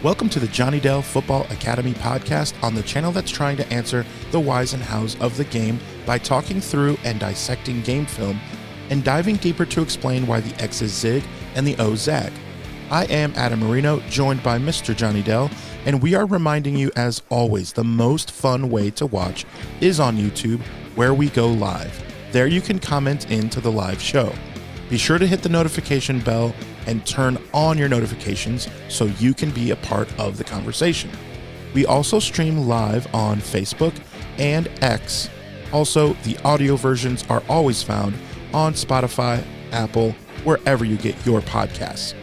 Welcome to the Johnny Dell Football Academy podcast on the channel that's trying to answer the whys and hows of the game by talking through and dissecting game film and diving deeper to explain why the X's zig and the O's zag. I am Adam Marino, joined by Mr. Johnny Dell, and we are reminding you, as always, the most fun way to watch is on YouTube, where we go live. There you can comment into the live show. Be sure to hit the notification bell and turn on your notifications so you can be a part of the conversation. We also stream live on Facebook and X. Also, the audio versions are always found on Spotify, Apple, wherever you get your podcasts.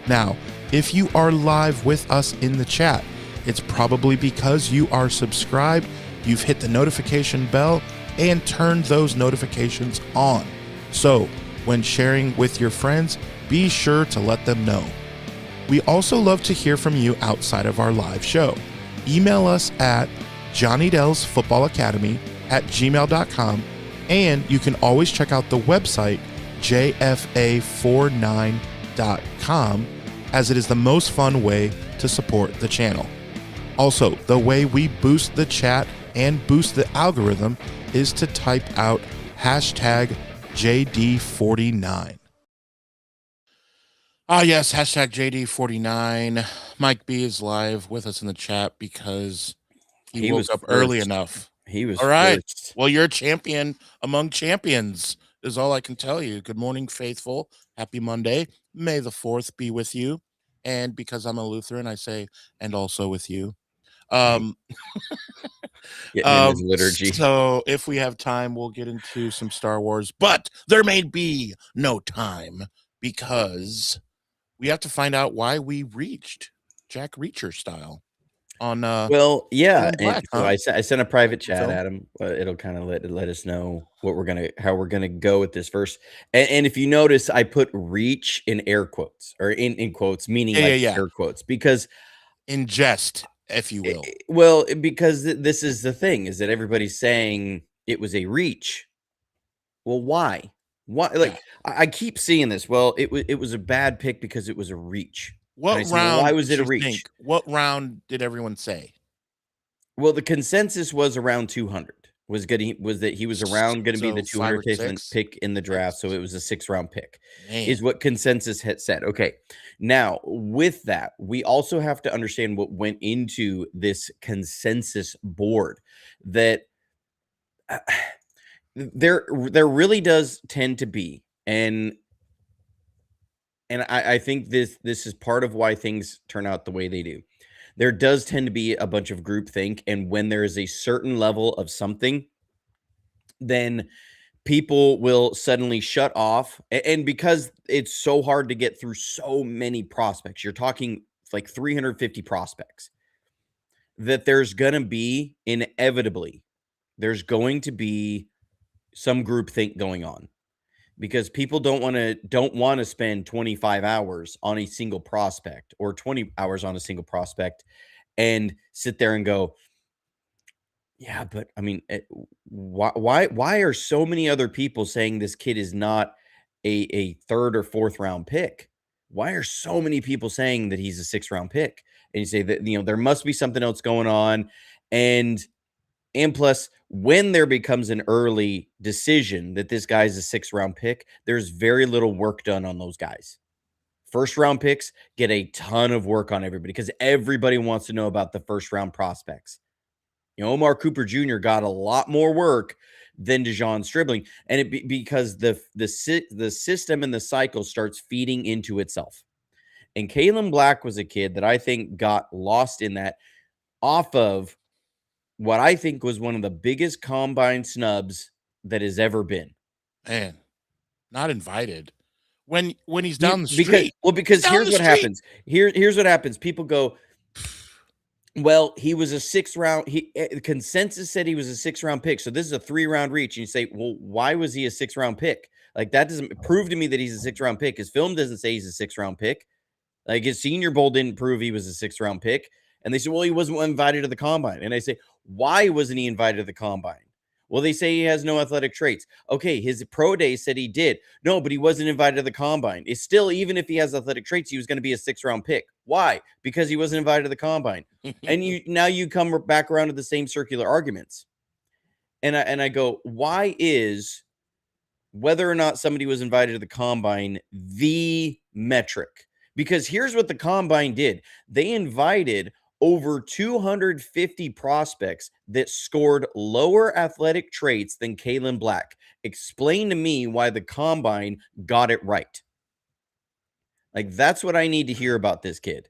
Now, if you are live with us in the chat, it's probably because you are subscribed, you've hit the notification bell, and turned those notifications on. So, when sharing with your friends, be sure to let them know. We also love to hear from you outside of our live show. Email us at jonnydelsfootballacademy@gmail.com, and you can always check out the website jfa49.com, as it is the most fun way to support the channel. Also, the way we boost the chat and boost the algorithm is to type out hashtag JD49. Yes, hashtag JD49. Mike B is live with us in the chat because he woke up early enough. He was all right. First. Well, you're a champion among champions, is all I can tell you. Good morning, faithful. Happy Monday. May the 4th be with you. And because I'm a Lutheran, I say, and also with you. Getting in his liturgy. So if we have time, we'll get into some Star Wars, but there may be no time because we have to find out why we reached Jack Reacher style on well, yeah, Kaelon Black, so huh? I sent a private chat So- at him. It'll kind of let us know how we're gonna go with this verse. And if you notice, I put reach in air quotes, or in quotes, meaning air quotes, because in jest, if you will. Well, because this is the thing, is that everybody's saying it was a reach. Well, why? Why? Like, I keep seeing this. Well, it was a bad pick because it was a reach. What round? Well, why was it a reach? What round did everyone say? Well, the consensus was around 200. Was that he was around going to be the 200th pick in the draft, so it was a 6th-round pick. Man. Is what consensus had said. Okay, now with that, we also have to understand what went into this consensus board. That there really does tend to be, and I think this is part of why things turn out the way they do. There does tend to be a bunch of groupthink, and when there is a certain level of something, then people will suddenly shut off. And because it's so hard to get through so many prospects, you're talking like 350 prospects, that there's going to be, inevitably, there's going to be some groupthink going on. Because people don't want to spend 25 hours on a single prospect or 20 hours on a single prospect and sit there and go, yeah, but I mean, why are so many other people saying this kid is not a 3rd or 4th round pick? Why are so many people saying that he's a 6th round pick? And you say that, there must be something else going on. And plus, when there becomes an early decision that this guy's a 6th round pick, there's very little work done on those guys. 1st round picks get a ton of work on everybody because everybody wants to know about the 1st round prospects. Omar Cooper Jr. got a lot more work than Dejon Stribling, and because the system and the cycle starts feeding into itself. And Kaelon Black was a kid that I think got lost in that, off of what I think was one of the biggest combine snubs that has ever been. Man, not invited. When he's down the street. Because here's what happens. Here's what happens. People go, well, he was a 6th round. Consensus said he was a 6th round pick. So this is a 3-round reach. And you say, well, why was he a 6th round pick? Like, that doesn't prove to me that he's a 6th round pick. His film doesn't say he's a 6th round pick. Like, his Senior Bowl didn't prove he was a 6th round pick. And they said, well, he wasn't invited to the combine. And I say, why wasn't he invited to the combine? Well, they say he has no athletic traits. Okay, his pro day said he did. No, but he wasn't invited to the combine. It's still, even if he has athletic traits, he was going to be a 6th-round pick. Why? Because he wasn't invited to the combine. And you come back around to the same circular arguments. And I go, why is whether or not somebody was invited to the combine the metric? Because here's what the combine did. They invited over 250 prospects that scored lower athletic traits than Kaelon Black. Explain to me why the combine got it right. Like, that's what I need to hear about this kid.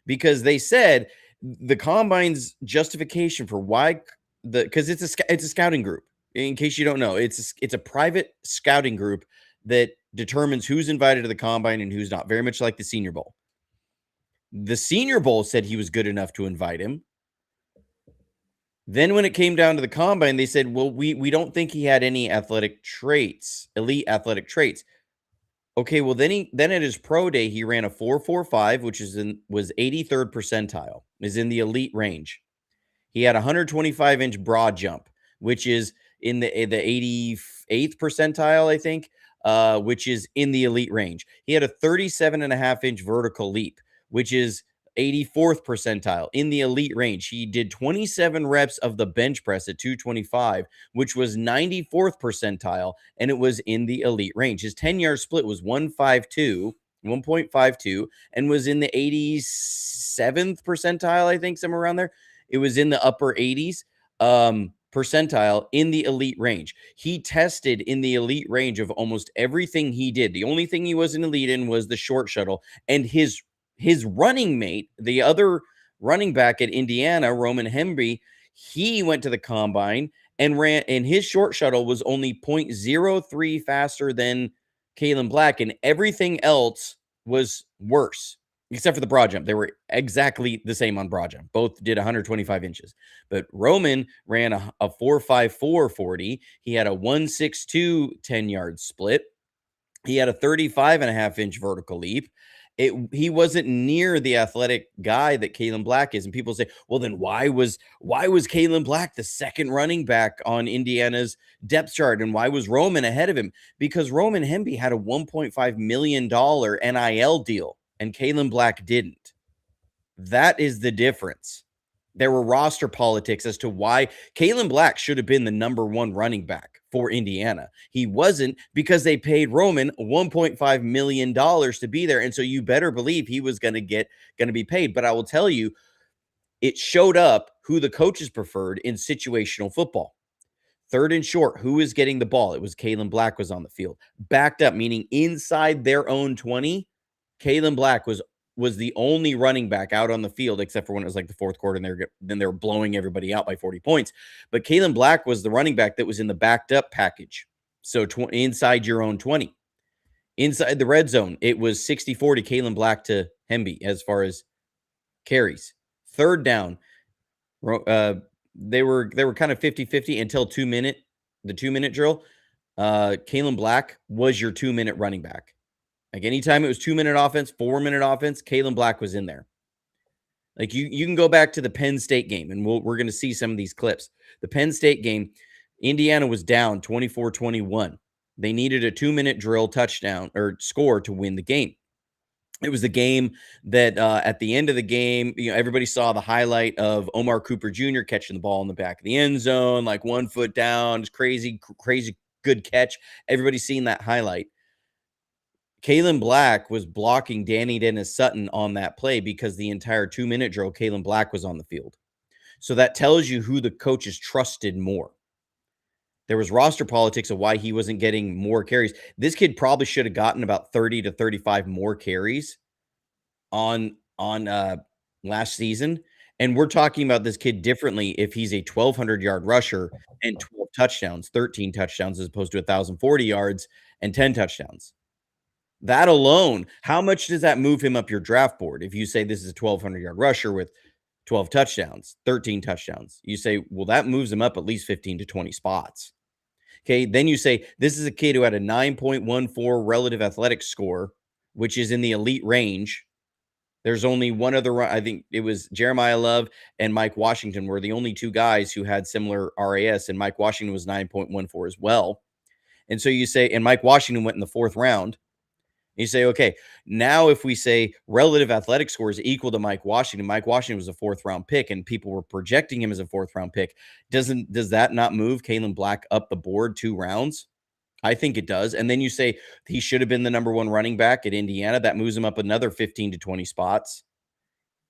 Because they said the combine's justification for why because it's a scouting group. In case you don't know, it's a private scouting group that determines who's invited to the combine and who's not, very much like the Senior Bowl. The Senior Bowl said he was good enough to invite him. Then when it came down to the combine, they said, well, we don't think he had any athletic traits, elite athletic traits. Okay, well, then at his pro day, he ran a 4.45, which was 83rd percentile, is in the elite range. He had a 125-inch broad jump, which is in the 88th percentile, I think, which is in the elite range. He had a 37.5-inch vertical leap, which is 84th percentile in the elite range. He did 27 reps of the bench press at 225, which was 94th percentile, and it was in the elite range. His 10-yard split was 1.52, and was in the 87th percentile, I think, somewhere around there. It was in the upper 80s percentile in the elite range. He tested in the elite range of almost everything he did. The only thing he wasn't elite in was the short shuttle, and his running mate, the other running back at Indiana, Roman Hemby, he went to the combine and ran, and his short shuttle was only 0.03 faster than Kaelon Black, and everything else was worse, except for the broad jump. They were exactly the same on broad jump. Both did 125 inches. But Roman ran a 4.54 40. He had a 1.62 10-yard split. He had a 35.5-inch vertical leap. He wasn't near the athletic guy that Kaelon Black is. And people say, well, then why was Kaelon Black the second running back on Indiana's depth chart? And why was Roman ahead of him? Because Roman Hemby had a $1.5 million NIL deal and Kaelon Black didn't. That is the difference. There were roster politics as to why Kaelon Black should have been the number 1 running back for Indiana. He wasn't, because they paid Roman $1.5 million to be there. And so you better believe he was going to be paid. But I will tell you, it showed up who the coaches preferred in situational football. Third and short, who is getting the ball? It was Kaelon Black was on the field. Backed up, meaning inside their own 20, Kaelon Black was the only running back out on the field, except for when it was like the fourth quarter and they were blowing everybody out by 40 points. But Kaelon Black was the running back that was in the backed up package. So inside your own 20. Inside the red zone, it was 60-40 Kaelon Black to Hemby as far as carries. Third down, they were kind of 50-50 until the 2-minute drill. Kaelon Black was your 2-minute running back. Like, anytime it was 2-minute offense, 4-minute offense, Kaelon Black was in there. Like, you can go back to the Penn State game, and we're going to see some of these clips. The Penn State game, Indiana was down 24-21. They needed a 2-minute drill touchdown or score to win the game. It was the game that at the end of the game, everybody saw the highlight of Omar Cooper Jr. catching the ball in the back of the end zone, like 1 foot down. It's crazy good catch. Everybody's seen that highlight. Kaelon Black was blocking Danny Dennis Sutton on that play because the entire 2-minute drill, Kaelon Black was on the field. So that tells you who the coaches trusted more. There was roster politics of why he wasn't getting more carries. This kid probably should have gotten about 30 to 35 more carries on last season. And we're talking about this kid differently if he's a 1,200-yard rusher and 12 touchdowns, 13 touchdowns, as opposed to 1,040 yards and 10 touchdowns. That alone, how much does that move him up your draft board? If you say this is a 1,200-yard rusher with 12 touchdowns, 13 touchdowns, you say, well, that moves him up at least 15 to 20 spots. Okay, then you say this is a kid who had a 9.14 relative athletic score, which is in the elite range. There's only one other. I think it was Jeremiah Love and Mike Washington were the only two guys who had similar RAS, and Mike Washington was 9.14 as well. And so you say, and Mike Washington went in the 4th round. You say, okay, now if we say relative athletic score is equal to Mike Washington was a 4th round pick, and people were projecting him as a 4th round pick. Does that not move Kaelon Black up the board 2 rounds? I think it does. And then you say he should have been the number 1 running back at Indiana. That moves him up another 15 to 20 spots.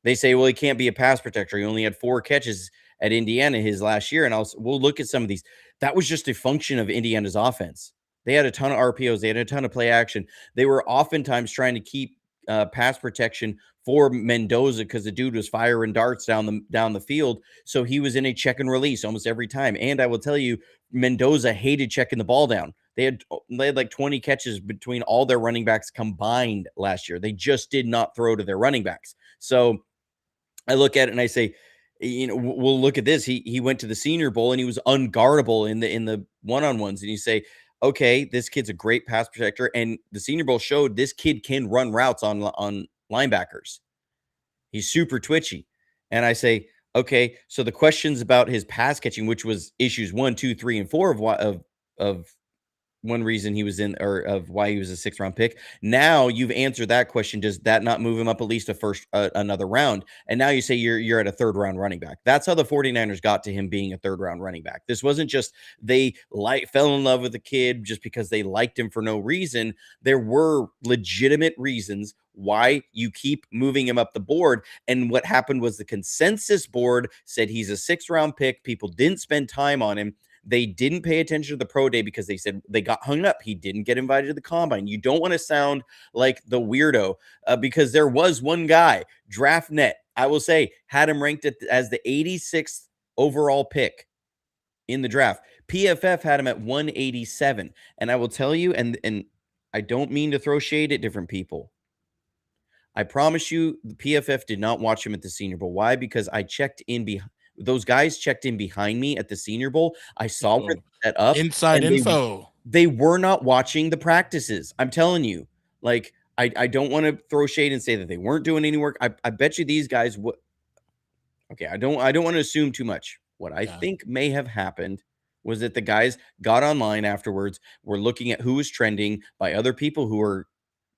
They say, well, he can't be a pass protector. He only had 4 catches at Indiana his last year. And we'll look at some of these. That was just a function of Indiana's offense. They had a ton of RPOs. They had a ton of play action. They were oftentimes trying to keep pass protection for Mendoza because the dude was firing darts down the field. So he was in a check and release almost every time. And I will tell you, Mendoza hated checking the ball down. They had like 20 catches between all their running backs combined last year. They just did not throw to their running backs. So I look at it and I say, we'll look at this. He went to the Senior Bowl and he was unguardable in the one-on-ones. And you say, okay, this kid's a great pass protector, and the Senior Bowl showed this kid can run routes on linebackers. He's super twitchy. And I say, okay, so the questions about his pass catching, which was issues 1, 2, 3, and 4 of one reason he was in, or of why he was a 6th round pick. Now you've answered that question. Does that not move him up at least another round? And now you say you're at a 3rd round running back. That's how the 49ers got to him being a 3rd round running back. This wasn't just they fell in love with the kid just because they liked him for no reason. There were legitimate reasons why you keep moving him up the board. And what happened was the consensus board said he's a 6th round pick. People didn't spend time on him. They didn't pay attention to the pro day because they said they got hung up. He didn't get invited to the combine. You don't want to sound like the weirdo because there was one guy, DraftNet, I will say, had him ranked as the 86th overall pick in the draft. PFF had him at 187. And I will tell you, and I don't mean to throw shade at different people. I promise you, the PFF did not watch him at the Senior Bowl. Why? Because I checked in behind. Those guys checked in behind me at the Senior Bowl. I saw where they set up. Inside info. They were not watching the practices. I'm telling you. Like, I don't want to throw shade and say that they weren't doing any work. I bet you these guys would. Okay, I don't want to assume too much. What I think may have happened was that the guys got online afterwards, were looking at who was trending by other people who were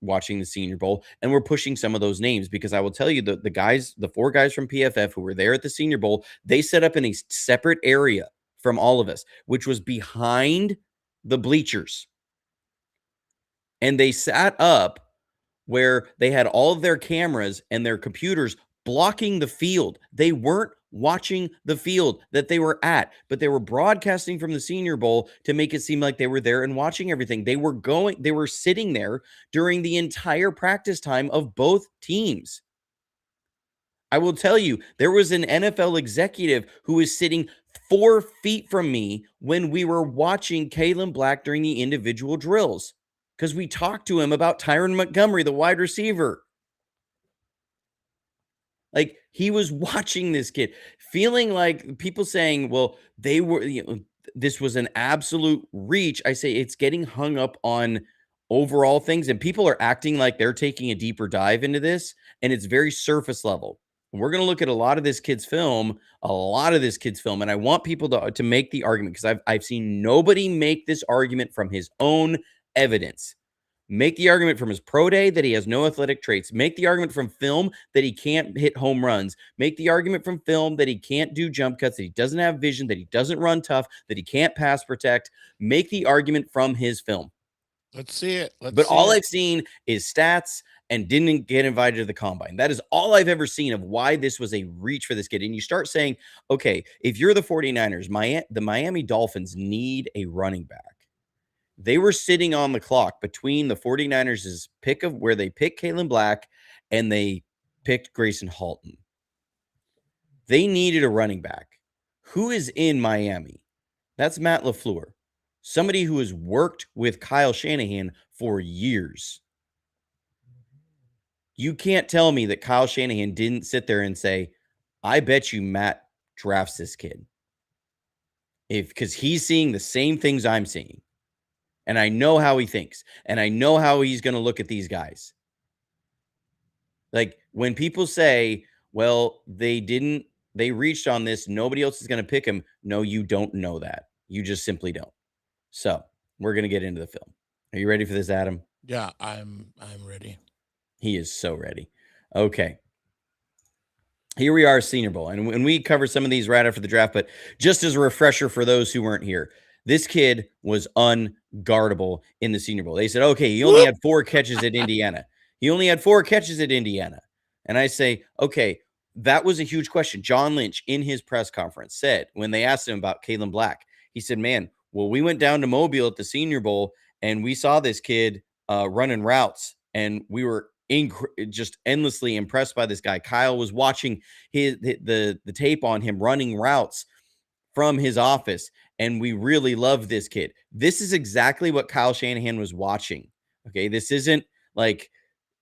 watching the Senior Bowl, and we're pushing some of those names, because I will tell you, the 4 guys from PFF who were there at the Senior Bowl, they set up in a separate area from all of us, which was behind the bleachers. And they sat up where they had all of their cameras and their computers blocking the field. They weren't watching the field that they were at, but they were broadcasting from the Senior Bowl to make it seem like they were there and watching everything. They were sitting there during the entire practice time of both teams. I will tell you, there was an NFL executive who was sitting 4 feet from me when we were watching Kaelon Black during the individual drills, because we talked to him about Tyron Montgomery, the wide receiver. Like, he was watching this kid, feeling like people saying, well, they were, this was an absolute reach. I say it's getting hung up on overall things, and people are acting like they're taking a deeper dive into this, and it's very surface level. And we're going to look at a lot of this kid's film, and I want people to make the argument, because I've seen nobody make this argument from his own evidence. Make the argument from his pro day that he has no athletic traits. Make the argument from film that he can't hit home runs. Make the argument from film that he can't do jump cuts, that he doesn't have vision, that he doesn't run tough, that he can't pass protect. Make the argument from his film. Let's see it. I've seen is stats and didn't get invited to the combine. That is all I've ever seen of why this was a reach for this kid. And you start saying, okay, if you're the 49ers, the Miami Dolphins need a running back. They were sitting on the clock between the 49ers' pick of where they picked Kaelon Black and they picked Grayson Halton. They needed a running back. Who is in Miami? That's Matt LaFleur, somebody who has worked with Kyle Shanahan for years. You can't tell me that Kyle Shanahan didn't sit there and say, I bet you Matt drafts this kid. Because he's seeing the same things I'm seeing. And I know how he thinks. And I know how he's going to look at these guys. Like when people say, well, they reached on this, nobody else is going to pick him. No, you don't know that. You just simply don't. So we're going to get into the film. Are you ready for this, Adam? Yeah, I'm ready. He is so ready. Okay. Here we are, Senior Bowl. And we covered some of these right after the draft, but just as a refresher for those who weren't here, this kid was unguardable in the Senior Bowl. They said, okay, he only had 4 catches at Indiana. He only had 4 catches at Indiana. And I say, okay, that was a huge question. John Lynch, in his press conference, said when they asked him about Kaelon Black, he said, man, well, we went down to Mobile at the Senior Bowl and we saw this kid running routes, and we were just endlessly impressed by this guy. Kyle was watching the tape on him running routes from his office, and we really love this kid. This is exactly what Kyle Shanahan was watching. Okay, this isn't like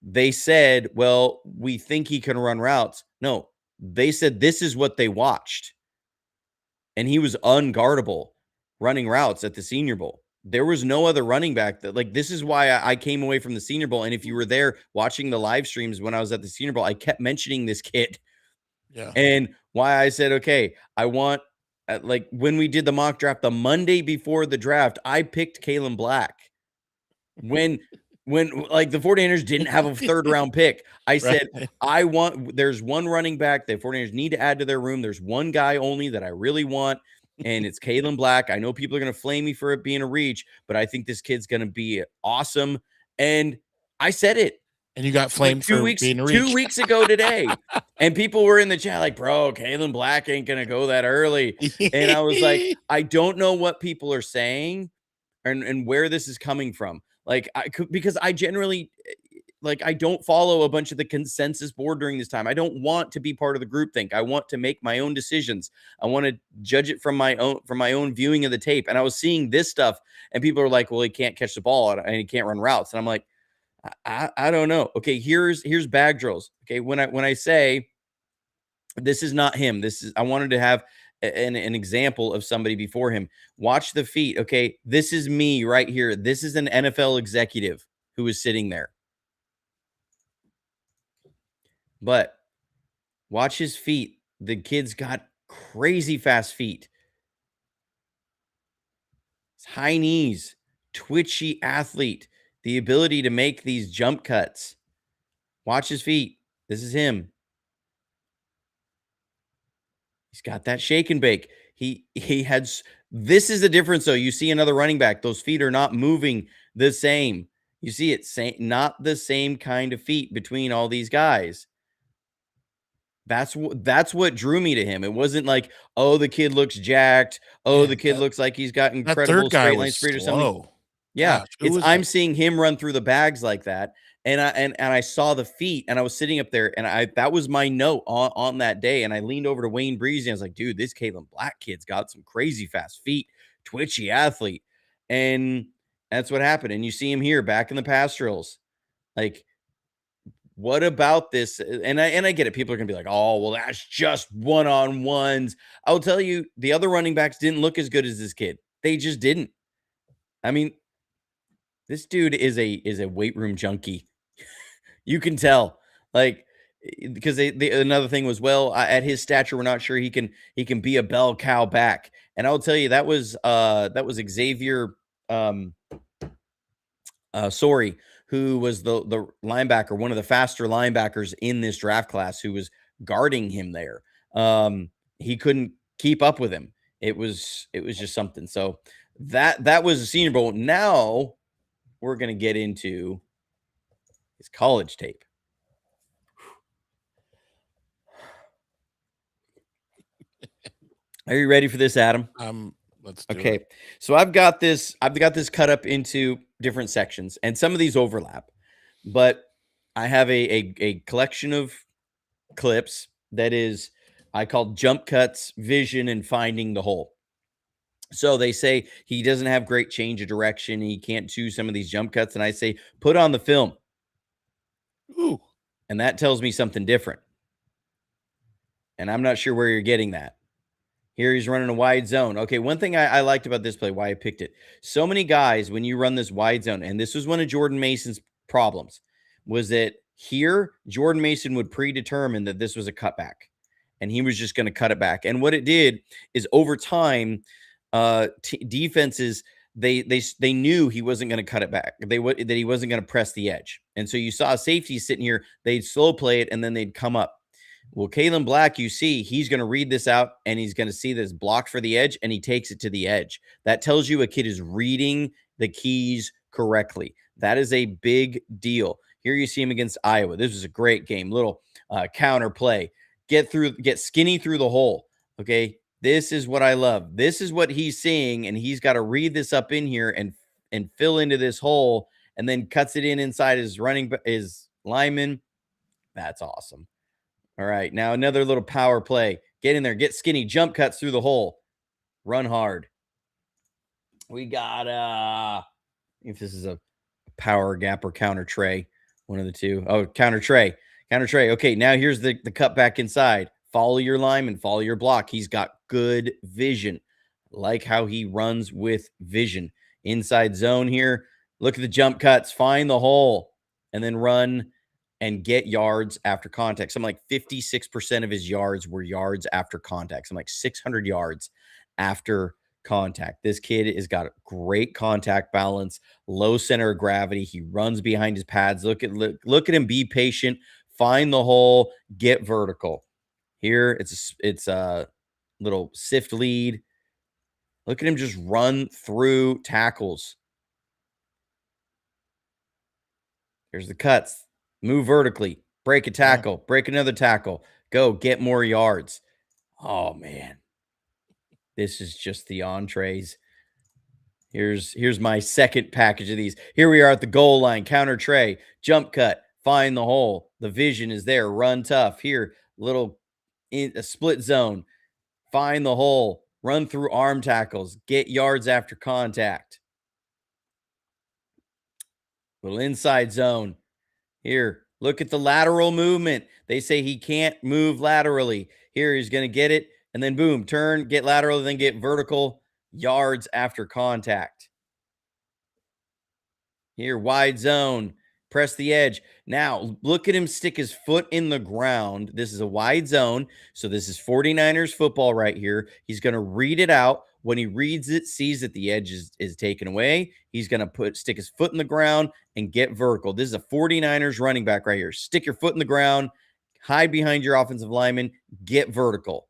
they said, well, we think he can run routes. No, they said this is what they watched, and he was unguardable running routes at the Senior Bowl. There was no other running back that, like, this is why I came away from the Senior Bowl. And if you were there watching the live streams when I was at the Senior Bowl, I kept mentioning this kid. Yeah. And why I said, okay, I want, like, when we did the mock draft the Monday before the draft, I picked Kaelon Black. When like the 49ers didn't have a 3rd round pick, I said, there's one running back that 49ers need to add to their room. There's one guy only that I really want, and it's Kaelon Black. I know people are going to flame me for it being a reach, but I think this kid's going to be awesome. And I said it. And you got flamed for being a reach. 2 weeks ago today. And people were in the chat like, bro, Kaelon Black ain't going to go that early. And I was like, I don't know what people are saying and where this is coming from. Like, because I generally, like, I don't follow a bunch of the consensus board during this time. I don't want to be part of the groupthink. I want to make my own decisions. I want to judge it from my own viewing of the tape. And I was seeing this stuff, and people are like, well, he can't catch the ball and he can't run routes. And I'm like, I don't know. Okay, here's bag drills. Okay, when I say this is not him, I wanted to have an example of somebody before him. Watch the feet. Okay, this is me right here. This is an NFL executive who is sitting there. But watch his feet. The kid's got crazy fast feet. High knees, twitchy athlete, the ability to make these jump cuts. Watch his feet. This is him. He's got that shake and bake. He had, this is the difference though. You see another running back, those feet are not moving the same. You see it, not the same kind of feet between all these guys. That's what drew me to him. It wasn't like, oh, the kid looks jacked. Oh, the kid looks like he's got incredible straight line speed or something. Yeah, gosh, I'm seeing him run through the bags like that. And I saw the feet, and I was sitting up there, and that was my note on that day. And I leaned over to Wayne Breezy, and I was like, dude, this Kaelon Black kid's got some crazy fast feet, twitchy athlete. And that's what happened. And you see him here back in the pass drills. Like, what about this? And I get it. People are gonna be like, oh, well, that's just one-on-ones. I'll tell you, the other running backs didn't look as good as this kid. They just didn't. I mean, this dude is a weight room junkie. You can tell, like, because another thing was, well, at his stature, we're not sure he can be a bell cow back. And I'll tell you, that was Xavier Sorry, who was the linebacker, one of the faster linebackers in this draft class, who was guarding him there. He couldn't keep up with him. It was just something. So that was a Senior Bowl. Now we're going to get into his college tape. Are you ready for this, Adam? Let's do okay. it. So I've got this cut up into different sections, and some of these overlap, but I have a collection of clips that is I call jump cuts, vision, and finding the hole. So they say he doesn't have great change of direction. He can't do some of these jump cuts. And I say, put on the film. Ooh. And that tells me something different. And I'm not sure where you're getting that. Here he's running a wide zone. Okay, one thing I liked about this play, why I picked it. So many guys, when you run this wide zone, and this was one of Jordan Mason's problems, was that Here, Jordan Mason would predetermine that this was a cutback, and he was just going to cut it back. And what it did is over time, defenses they knew he wasn't going to cut it back. That he wasn't going to press the edge, and so you saw safety sitting here. They'd slow play it, and then they'd come up. Well, Kaelon Black, you see, he's going to read this out, and he's going to see this blocked for the edge, and he takes it to the edge. That tells you a kid is reading the keys correctly. That is a big deal. Here you see him against Iowa. This was a great game. Little counter play. Get skinny through the hole. Okay, this is what I love. This is what he's seeing, and he's got to read this up in here and fill into this hole, and then cuts it inside his lineman. That's awesome. All right, now another little power play. Get in there, get skinny, jump cuts through the hole, run hard. We got if this is a power gap or counter tray, one of the two. Oh, counter tray. Okay, now here's the cut back inside. Follow your lineman, follow your block. He's got good vision. Like how he runs with vision. Inside zone here. Look at the jump cuts, find the hole, and then run and get yards after contact. Something like 56% of his yards were yards after contact. Something like 600 yards after contact. This kid has got great contact balance, low center of gravity. He runs behind his pads. Look at him, be patient, find the hole, get vertical. Here it's a little sift lead. Look at him just run through tackles. Here's the cuts. Move vertically, break a tackle, break another tackle, go get more yards. Oh, man. This is just the entrees. Here's my second package of these. Here we are at the goal line, counter tray, jump cut, find the hole. The vision is there, run tough. Here, little a split zone, find the hole, run through arm tackles, get yards after contact. Little inside zone. Here, look at the lateral movement. They say he can't move laterally. Here, he's going to get it, and then boom, turn, get lateral, then get vertical, yards after contact. Here, wide zone, press the edge. Now, look at him stick his foot in the ground. This is a wide zone, so this is 49ers football right here. He's going to read it out. When he reads it, sees that the edge is taken away, he's going to stick his foot in the ground and get vertical. This is a 49ers running back right here. Stick your foot in the ground, hide behind your offensive lineman, get vertical.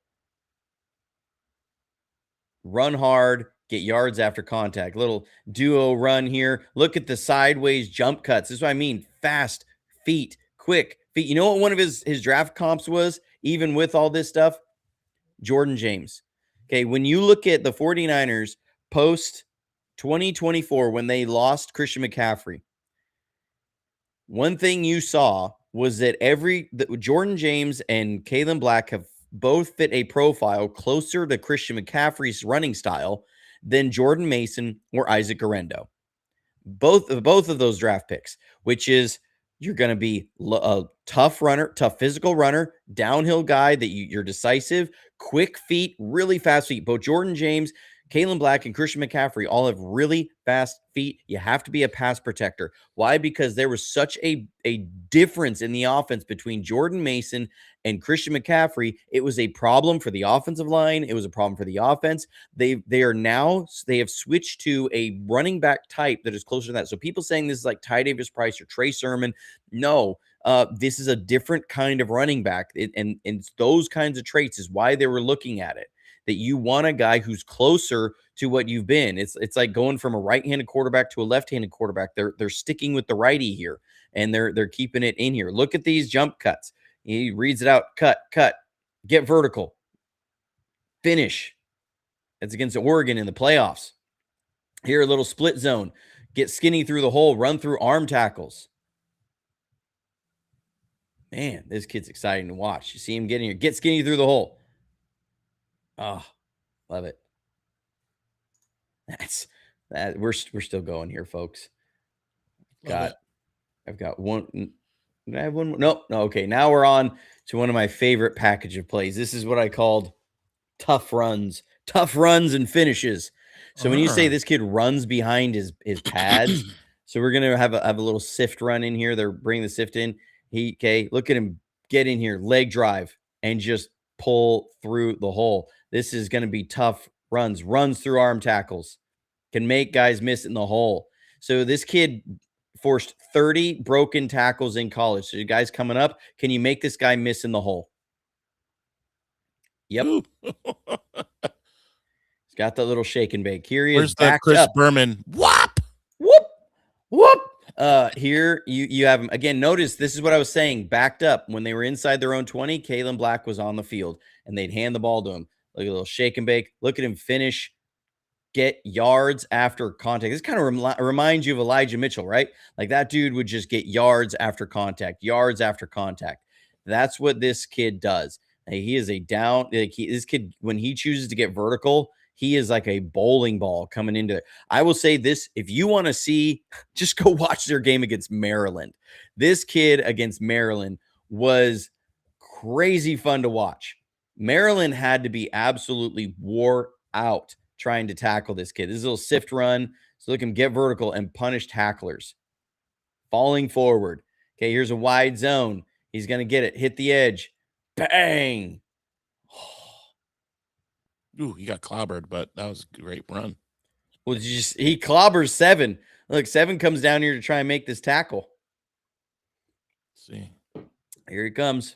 Run hard, get yards after contact. Little duo run here. Look at the sideways jump cuts. This is what I mean. Fast feet, quick feet. You know what one of his draft comps was, even with all this stuff? Jordan James. Okay, when you look at the 49ers post 2024, when they lost Christian McCaffrey, one thing you saw was that Jordan James and Kaelon Black have both fit a profile closer to Christian McCaffrey's running style than Jordan Mason or Isaac Guerrero. Both of those draft picks, which is you're going to be a tough runner, tough physical runner, downhill guy that you're decisive, quick feet, really fast feet. Both Jordan James, Kaelon Black, and Christian McCaffrey all have really fast feet. You have to be a pass protector. Why? Because there was such a difference in the offense between Jordan Mason and Christian McCaffrey. It was a problem for the offensive line. It was a problem for the offense. They have switched to a running back type that is closer to that. So people saying this is like Ty Davis Price or Trey Sermon, no. This is a different kind of running back, and those kinds of traits is why they were looking at it. That you want a guy who's closer to what you've been. It's like going from a right-handed quarterback to a left-handed quarterback. They're sticking with the righty here, and they're keeping it in here. Look at these jump cuts. He reads it out. Cut, get vertical, finish. That's against Oregon in the playoffs. Here, a little split zone. Get skinny through the hole. Run through arm tackles. Man, this kid's exciting to watch. You see him getting here. Get skinny through the hole. Oh, love it. We're still going here, folks. I've got one. Did I have one more? No. Okay. Now we're on to one of my favorite package of plays. This is what I called tough runs and finishes. So when you say this kid runs behind his pads, so we're gonna have a little sift run in here. They're bringing the sift in. Look at him get in here, leg drive, and just pull through the hole. This is going to be tough runs through arm tackles, can make guys miss in the hole. So this kid forced 30 broken tackles in college. So you guys coming up, can you make this guy miss in the hole? Yep. He's got the little shake and bake. Here he Where's is the backed Chris up. Berman? Whop! Whoop! Whoop! Here you have him. Again, notice this is what I was saying. Backed up. When they were inside their own 20, Kaelon Black was on the field, and they'd hand the ball to him. Look at a little shake and bake. Look at him finish. Get yards after contact. This kind of reminds you of Elijah Mitchell, right? Like that dude would just get yards after contact, yards after contact. That's what this kid does. He is a down. This kid, when he chooses to get vertical, he is like a bowling ball coming into it. I will say this: if you want to see, just go watch their game against Maryland. This kid against Maryland was crazy fun to watch. Maryland had to be absolutely wore out trying to tackle this kid. This is a little sift run. So look him get vertical and punish tacklers. Falling forward. Okay, here's a wide zone. He's going to get it. Hit the edge. Bang. Ooh, he got clobbered, but that was a great run. Well, he clobbers 7. Look, 7 comes down here to try and make this tackle. Let's see. Here he comes.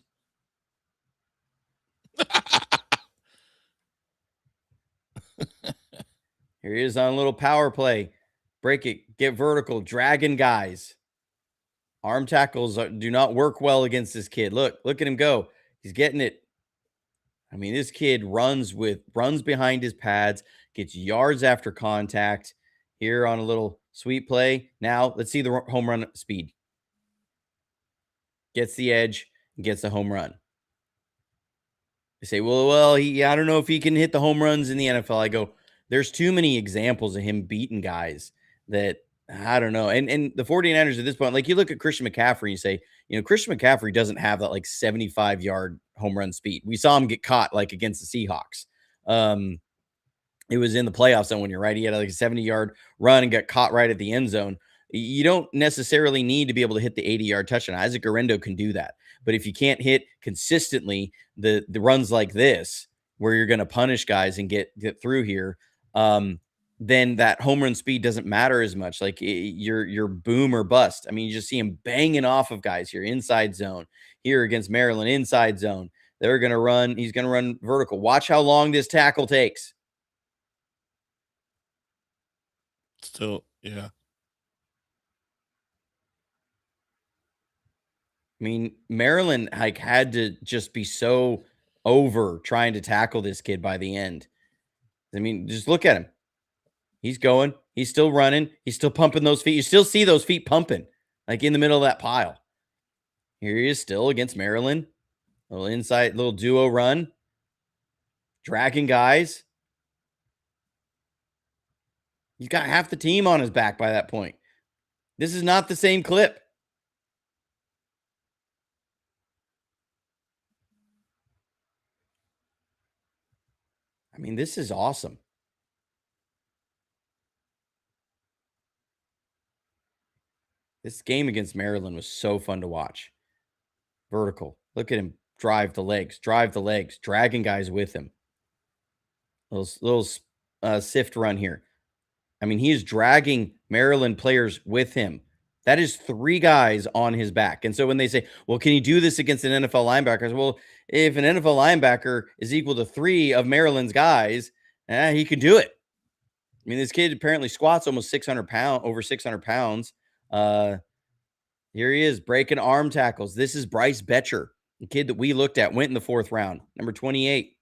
Here he is on a little power play. Break it. Get vertical. Dragging guys. Arm tackles do not work well against this kid. Look at him go. He's getting it. I mean, this kid runs behind his pads, gets yards after contact here on a little sweet play. Now let's see the home run speed. Gets the edge, gets the home run. They say, I don't know if he can hit the home runs in the NFL. I go, there's too many examples of him beating guys that I don't know. And the 49ers at this point, like you look at Christian McCaffrey and you say, Christian McCaffrey doesn't have that like 75-yard home run speed. We saw him get caught like against the Seahawks. It was in the playoffs that one year, right? He had like a 70-yard run and got caught right at the end zone. You don't necessarily need to be able to hit the 80-yard touchdown. Isaac Guerrero can do that. But if you can't hit consistently the runs like this, where you're going to punish guys and get through here, then that home run speed doesn't matter as much. Like you're boom or bust. I mean, you just see him banging off of guys here, inside zone. Here against Maryland, inside zone. They're going to run. He's going to run vertical. Watch how long this tackle takes. Still, yeah. I mean, Maryland like had to just be so over trying to tackle this kid by the end. I mean, just look at him. He's going. He's still running. He's still pumping those feet. You still see those feet pumping, like in the middle of that pile. Here he is still against Maryland. Little inside, little duo run. Dragging guys. He's got half the team on his back by that point. This is not the same clip. I mean, this is awesome. This game against Maryland was so fun to watch. Vertical. Look at him drive the legs, dragging guys with him. Little sift run here. I mean, he is dragging Maryland players with him. That is 3 guys on his back. And so when they say, well, can you do this against an NFL linebacker? I say, well, if an NFL linebacker is equal to 3 of Maryland's guys, he can do it. I mean, this kid apparently squats almost 600 pounds, over 600 pounds. Here he is breaking arm tackles. This is Bryce Betcher, the kid that we looked at, went in the 4th round, number 28.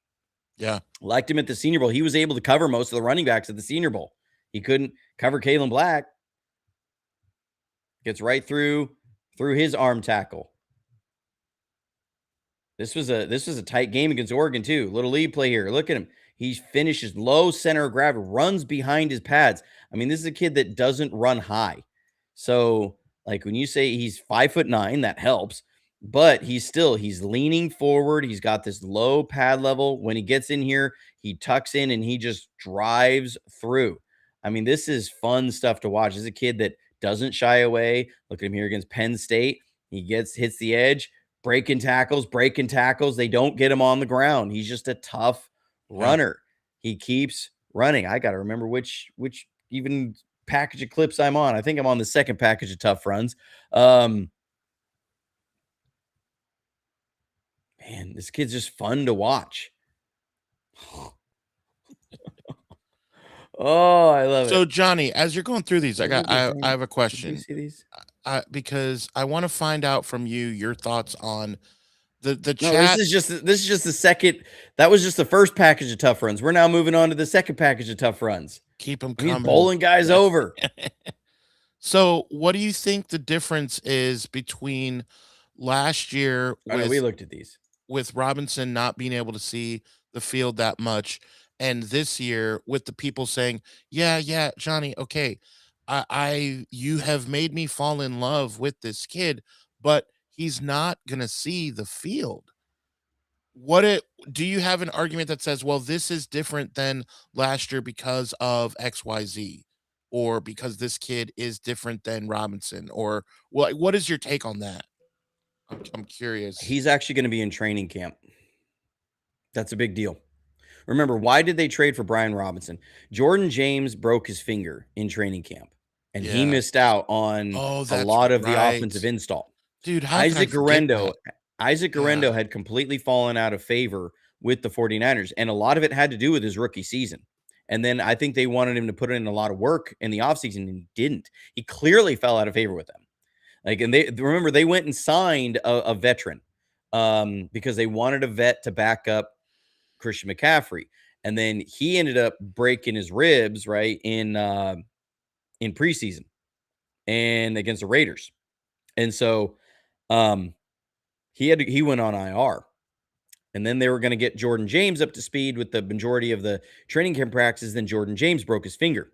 Yeah. Liked him at the Senior Bowl. He was able to cover most of the running backs at the Senior Bowl. He couldn't cover Kaelon Black. Gets right through his arm tackle. This was a tight game against Oregon too. Little lead play here. Look at him. He finishes low center of gravity, runs behind his pads. I mean, this is a kid that doesn't run high. So, like when you say he's 5'9", that helps. But he's leaning forward. He's got this low pad level. When he gets in here, he tucks in and he just drives through. I mean, this is fun stuff to watch. This is a kid that doesn't shy away. Look at him here against Penn State. He hits the edge, breaking tackles. They don't get him on the ground. He's just a tough runner. He keeps running. I got to remember which even package of clips I'm on. I think I'm on the second package of tough runs. Man, this kid's just fun to watch. Oh, I love it. So Johnny, as you're going through these, I have a Did question. you see these? Because I want to find out from you your thoughts on the No, chat. this is just the second. That was just the first package of tough runs. We're now moving on to the second package of tough runs. Keep them He's coming. bowling guys over. So, what do you think the difference is between last year I know, we looked at these. with Robinson not being able to see the field that much, and this year with the people saying, "Yeah, Johnny, okay, you have made me fall in love with this kid, but he's not gonna see the field." Do you have an argument that says, well, this is different than last year because of XYZ, or because this kid is different than Robinson, or what is your take on that? I'm curious. He's actually going to be in training camp. That's a big deal. Remember, why did they trade for Brian Robinson? Jordan James broke his finger in training camp, and he missed out on a lot of the offensive install. Dude, Isaac Garendo had completely fallen out of favor with the 49ers, and a lot of it had to do with his rookie season. And then I think they wanted him to put in a lot of work in the offseason, and he didn't. He clearly fell out of favor with them. And they went and signed a veteran because they wanted a vet to back up Christian McCaffrey. And then he ended up breaking his ribs, right, in preseason and against the Raiders. And so he went on IR. And then they were going to get Jordan James up to speed with the majority of the training camp practices. Then Jordan James broke his finger.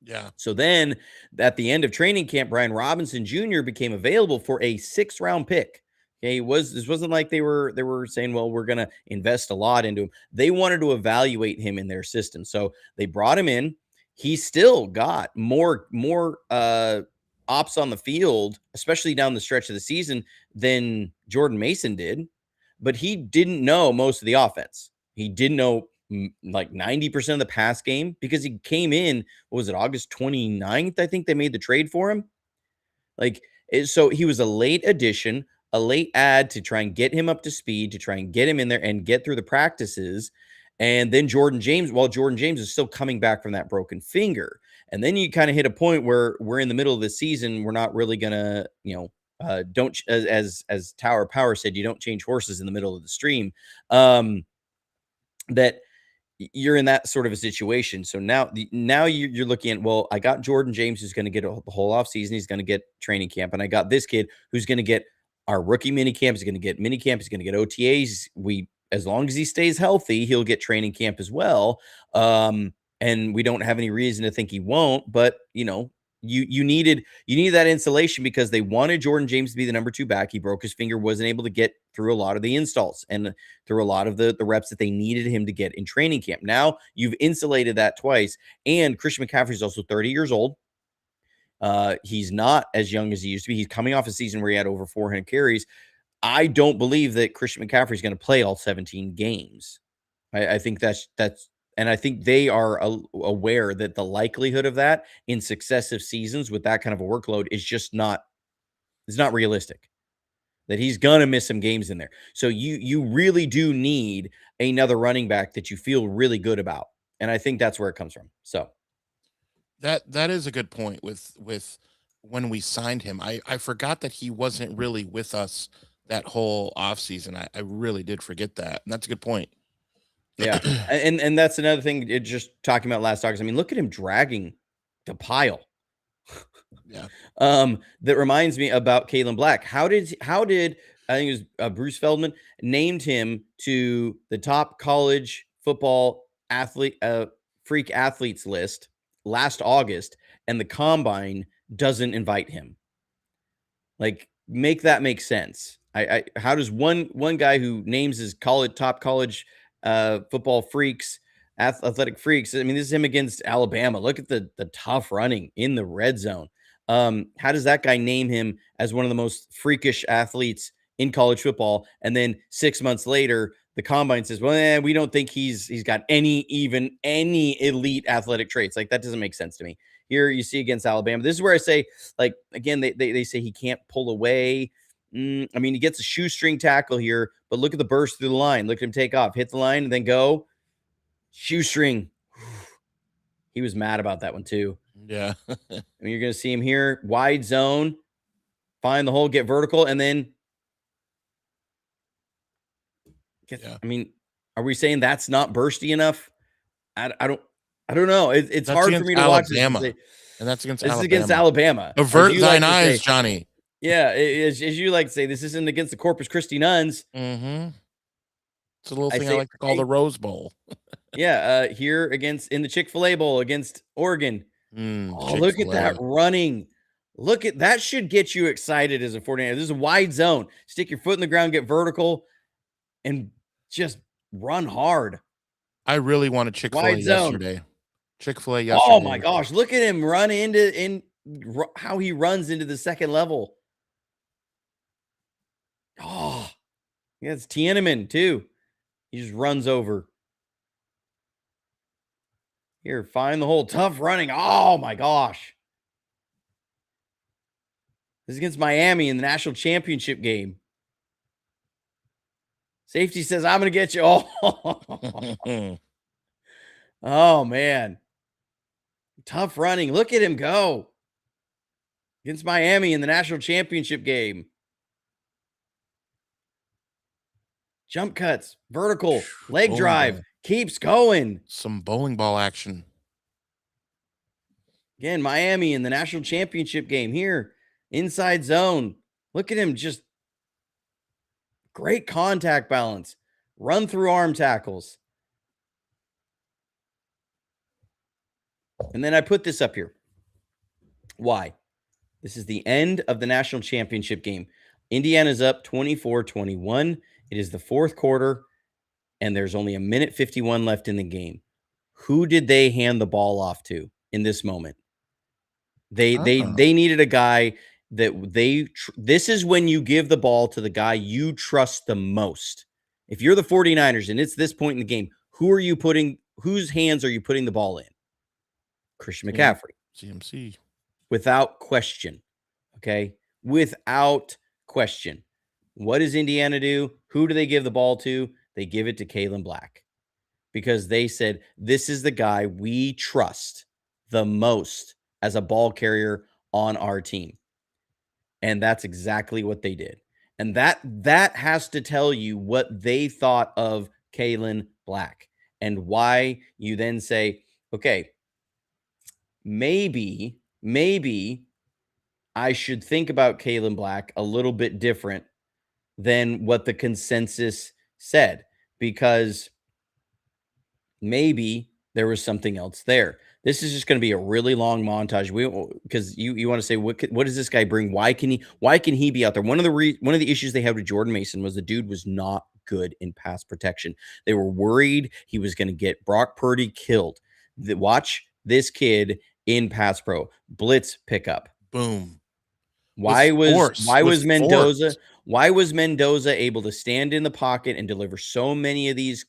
Yeah. So then at the end of training camp, Brian Robinson Jr. became available for a 6th round pick. Okay, this wasn't like they were saying, well, we're going to invest a lot into him. They wanted to evaluate him in their system. So they brought him in. He still got more ops on the field, especially down the stretch of the season, than Jordan Mason did. But he didn't know most of the offense. He didn't know like 90% of the pass game because he came in, what was it, August 29th? I think they made the trade for him. So he was a late addition, a late add to try and get him up to speed, to try and get him in there and get through the practices. And then Jordan James is still coming back from that broken finger. And then you kind of hit a point where we're in the middle of the season. We're not really going to, as Tower Power said, you don't change horses in the middle of the stream. That you're in that sort of a situation. So now you're looking at, well, I got Jordan James who's going to get the whole offseason. He's going to get training camp. And I got this kid who's going to get our rookie mini camp. He's going to get mini camp. He's going to get OTAs. As long as he stays healthy, he'll get training camp as well. And we don't have any reason to think he won't, but you needed that insulation because they wanted Jordan James to be the number 2 back. He broke his finger, wasn't able to get through a lot of the installs and through a lot of the reps that they needed him to get in training camp. Now you've insulated that twice. And Christian McCaffrey is also 30 years old. He's not as young as he used to be. He's coming off a season where he had over 400 carries. I don't believe that Christian McCaffrey is going to play all 17 games. I think that's and I think they are aware that the likelihood of that in successive seasons with that kind of a workload is just not realistic. That he's going to miss some games in there. So you really do need another running back that you feel really good about. And I think that's where it comes from. So that is a good point with when we signed him. I forgot that he wasn't really with us that whole offseason. I really did forget that. And that's a good point. Yeah. and that's another thing, just talking about last August. I mean, look at him dragging the pile. Yeah. That reminds me about Kaelon Black. How did I think it was Bruce Feldman named him to the top college football freak athletes list last August, and the combine doesn't invite him. Like, make that make sense. How does one guy who names his top college football freaks, athletic freaks? I mean, this is him against Alabama. Look at the tough running in the red zone. How does that guy name him as one of the most freakish athletes in college football? And then 6 months later, the combine says, well, we don't think he's got any elite athletic traits. Like, that doesn't make sense to me. Here you see against Alabama. This is where I say, like, again, they say he can't pull away. I mean, he gets a shoestring tackle here, but look at the burst through the line. Look at him take off, hit the line, and then go. Shoestring. He was mad about that one too. Yeah. I mean, you're going to see him here. Wide zone. Find the hole, get vertical, and then I mean, are we saying that's not bursty enough? I don't know. It's hard for me to watch this. And that's against Alabama. This is against Alabama. Avert thine eyes, Johnny. Yeah, as you like to say, this isn't against the Corpus Christi Nuns. Mm-hmm. It's a little thing I like to call the Rose Bowl. Yeah, here in the Chick-fil-A Bowl against Oregon. Look at that running. Look at that. Should get you excited as a 49er. This is a wide zone. Stick your foot in the ground, get vertical, and just run hard. I really wanted Chick-fil-A yesterday. Chick-fil-A yesterday. Oh my gosh. Look at him run how he runs into the second level. Oh, yeah, it's Tiananmen too. He just runs over. Here, find the hole. Tough running. Oh my gosh. This is against Miami in the national championship game. Safety says, I'm going to get you. Oh. Oh, man. Tough running. Look at him go. Against Miami in the national championship game. Jump cuts. Vertical. Leg drive. Keeps going. Some bowling ball action. Again, Miami in the national championship game here. Inside zone. Look at him. Just great contact balance. Run through arm tackles. And then I put this up here. Why? This is the end of the national championship game. Indiana's up 24-21. It is the fourth quarter, and there's only a minute 51 left in the game. Who did they hand the ball off to in this moment? They needed a guy that this is when you give the ball to the guy you trust the most. If you're the 49ers and it's this point in the game, whose hands are you putting the ball in? Christian McCaffrey. CMC. Without question. Okay? Without question. What does Indiana do? Who do they give the ball to? They give it to Kaelon Black. Because they said, this is the guy we trust the most as a ball carrier on our team. And that's exactly what they did. And that has to tell you what they thought of Kaelon Black and why you then say, okay, maybe I should think about Kaelon Black a little bit different than what the consensus said, because maybe there was something else there. This is just going to be a really long montage. Because you want to say, what does this guy bring? Why can he be out there? One of the issues they had with Jordan Mason was the dude was not good in pass protection. They were worried he was going to get Brock Purdy killed. Watch this kid in pass pro blitz pickup. Boom. Why was Mendoza able to stand in the pocket and deliver so many of these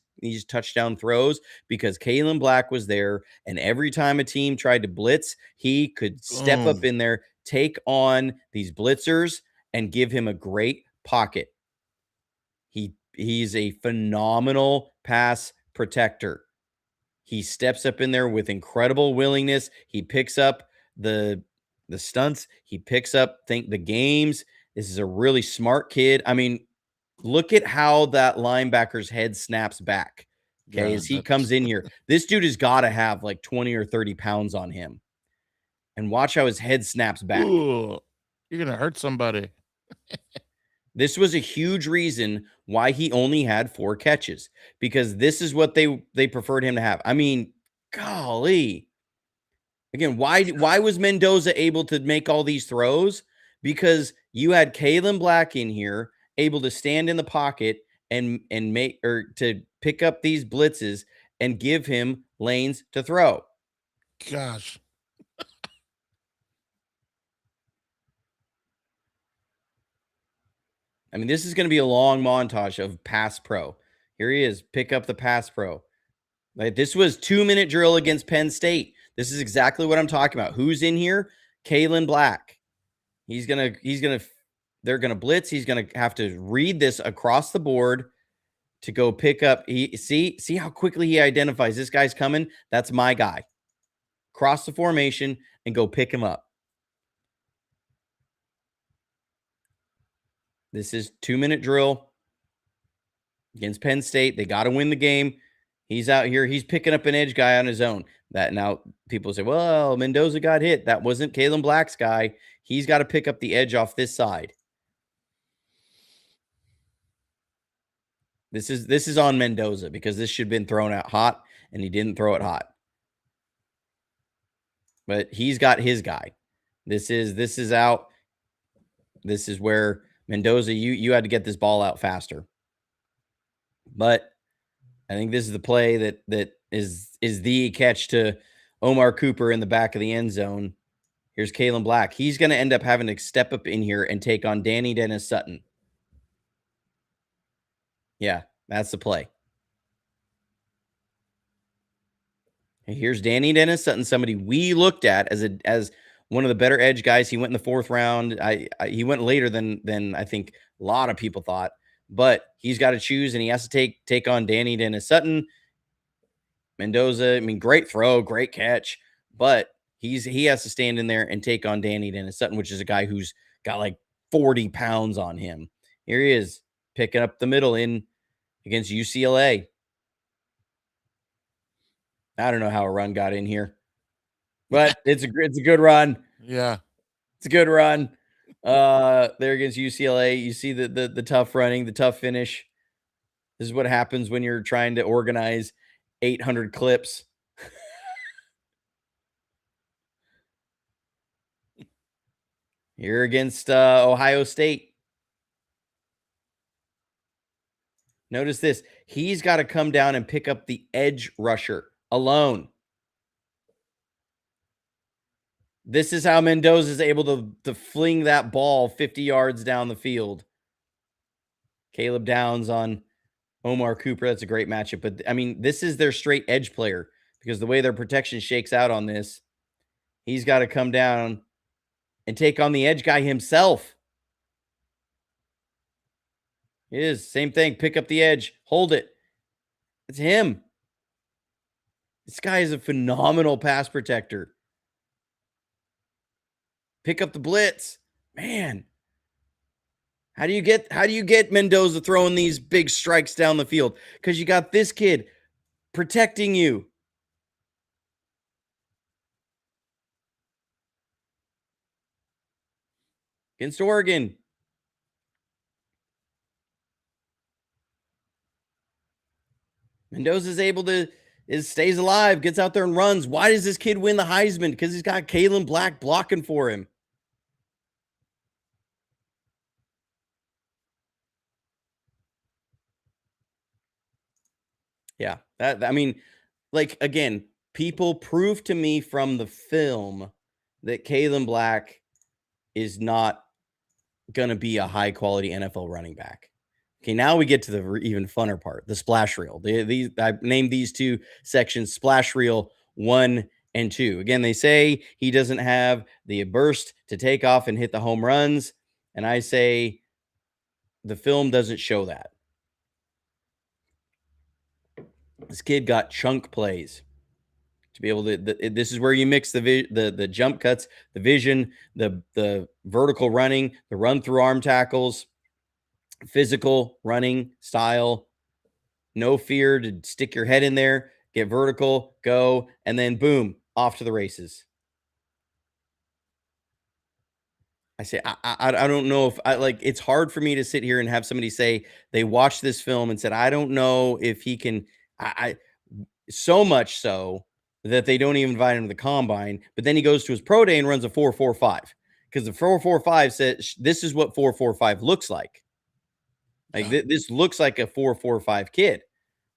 touchdown throws? Because Kaelon Black was there, and every time a team tried to blitz, he could step up in there, take on these blitzers, and give him a great pocket. He's a phenomenal pass protector. He steps up in there with incredible willingness. He picks up the stunts. He picks up the games. This is a really smart kid. I mean, look at how that linebacker's head snaps back. Okay, as he comes in here. This dude has got to have like 20 or 30 pounds on him. And watch how his head snaps back. Ooh, you're going to hurt somebody. This was a huge reason why he only had 4 catches, because this is what they preferred him to have. I mean, golly. Again, why was Mendoza able to make all these throws? Because you had Kaelon Black in here able to stand in the pocket and to pick up these blitzes and give him lanes to throw. Gosh. I mean, this is going to be a long montage of pass pro. Here he is. Pick up the pass pro. Like, this was 2-minute drill against Penn State. This is exactly what I'm talking about. Who's in here? Kaelon Black. They're gonna blitz. He's gonna have to read this across the board to go pick up. See how quickly he identifies this guy's coming. That's my guy. Cross the formation and go pick him up. This is 2-minute drill against Penn State. They got to win the game. He's out here. He's picking up an edge guy on his own. That now people say, well, Mendoza got hit. That wasn't Kaelon Black's guy. He's got to pick up the edge off this side. This is on Mendoza because this should have been thrown out hot, and he didn't throw it hot. But he's got his guy. This is out. This is where Mendoza, you had to get this ball out faster. But I think this is the play that is the catch to Omar Cooper in the back of the end zone. Here's Kaelon Black. He's going to end up having to step up in here and take on Danny Dennis Sutton. Yeah, that's the play. And here's Danny Dennis Sutton, somebody we looked at as one of the better edge guys. He went in the 4th round. He went later than I think a lot of people thought. But he's got to choose, and he has to take on Danny Dennis Sutton. Mendoza, I mean, great throw, great catch, but he has to stand in there and take on Danny Dennis Sutton, which is a guy who's got like 40 pounds on him. Here he is picking up the middle in against UCLA. I don't know how a run got in here, but it's a good run. Yeah, it's a good run. There against UCLA, you see the tough running, the tough finish. This is what happens when you're trying to organize 800 clips. Here against Ohio State. Notice this. He's got to come down and pick up the edge rusher alone. This is how Mendoza is able to fling that ball 50 yards down the field. Caleb Downs on Omar Cooper. That's a great matchup. But, I mean, this is their straight edge player because the way their protection shakes out on this, he's got to come down and take on the edge guy himself. It is. Same thing. Pick up the edge. Hold it. It's him. This guy is a phenomenal pass protector. Pick up the blitz. Man. How do you get Mendoza throwing these big strikes down the field? Because you got this kid protecting you. Against Oregon. Mendoza's able to stays alive, gets out there and runs. Why does this kid win the Heisman? Because he's got Kaelon Black blocking for him. Yeah, I mean, like, again, people prove to me from the film that Kaelon Black is not going to be a high quality NFL running back. Okay, now we get to the even funner part, the splash reel. I named these two sections splash reel 1 and 2. Again, they say he doesn't have the burst to take off and hit the home runs. And I say the film doesn't show that. This kid got chunk plays to be able to. This is where you mix the jump cuts, the vision, the vertical running, the run through arm tackles, physical running style, no fear to stick your head in there, get vertical, go, and then boom, off to the races. I say I don't know if it's hard for me to sit here and have somebody say they watched this film and said I don't know if he can. I so much so that they don't even invite him to the combine, but then he goes to his pro day and runs a 4.45 because the 4.45 says this is what 4.45 looks like. Like this looks like a 4.45 kid.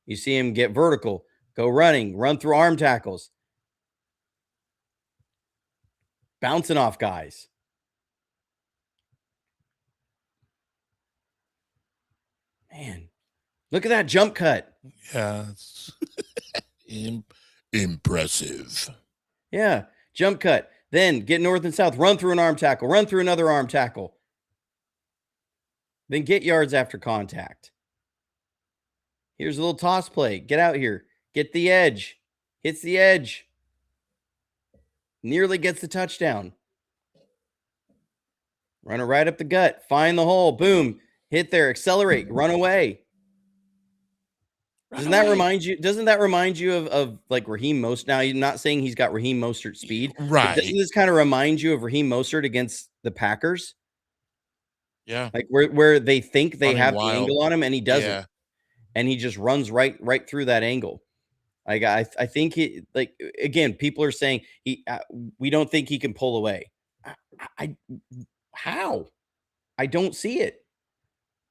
You see him get vertical, go running, run through arm tackles, bouncing off guys. Man, look at that jump cut. Yeah. It's impressive. Yeah, jump cut. Then get north and south, run through an arm tackle, run through another arm tackle. Then get yards after contact. Here's a little toss play. Get out here. Get the edge. Hits the edge. Nearly gets the touchdown. Run it right up the gut. Find the hole. Boom. Hit there. Accelerate. Run away. Doesn't that remind you of like Raheem Mostert? Now, you're not saying he's got Raheem Mostert speed, Right. but doesn't this kind of remind you of Raheem Mostert against the Packers? Yeah. Like where they think they Running have wild. the angle on him and he doesn't. Yeah. And he just runs right through that angle. Like I think he, like, again, people are saying we don't think he can pull away. How? I don't see it.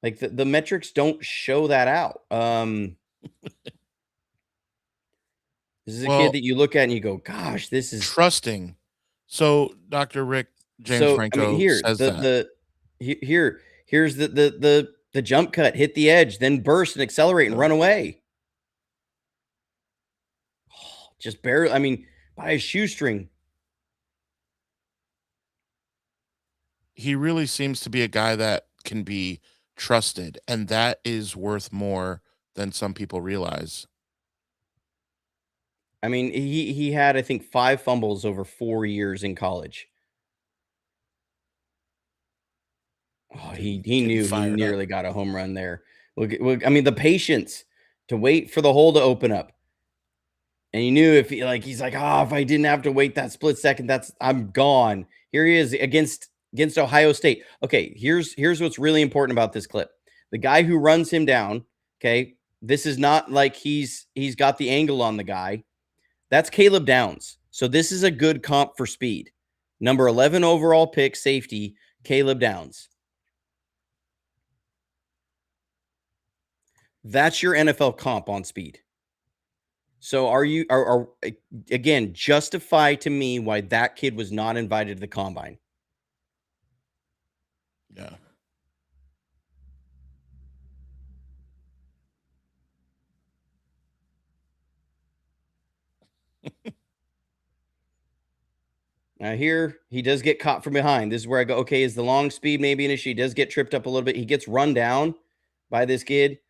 Like the metrics don't show that out. This is a kid that you look at and you go, gosh, this is trusting. So Dr. Rick James Franco says here's the jump cut, hit the edge, then burst and accelerate and run away. Just barely, I mean, by a shoestring. He really seems to be a guy that can be trusted, and that is worth more than some people realize. I mean, he had, I think, 5 fumbles over 4 years in college. Oh, he knew he nearly got a home run there. Look, I mean, the patience to wait for the hole to open up. And he knew if he's like, if I didn't have to wait that split second, I'm gone. Here he is against Ohio State. Okay, here's what's really important about this clip. The guy who runs him down, okay, this is not like he's got the angle on the guy. That's Caleb Downs. So this is a good comp for speed. Number 11 overall pick, safety, Caleb Downs. That's your NFL comp on speed. So are again, justify to me why that kid was not invited to the combine. Yeah. Now here, he does get caught from behind. This is where I go, okay, is the long speed maybe an issue? He does get tripped up a little bit. He gets run down by this kid.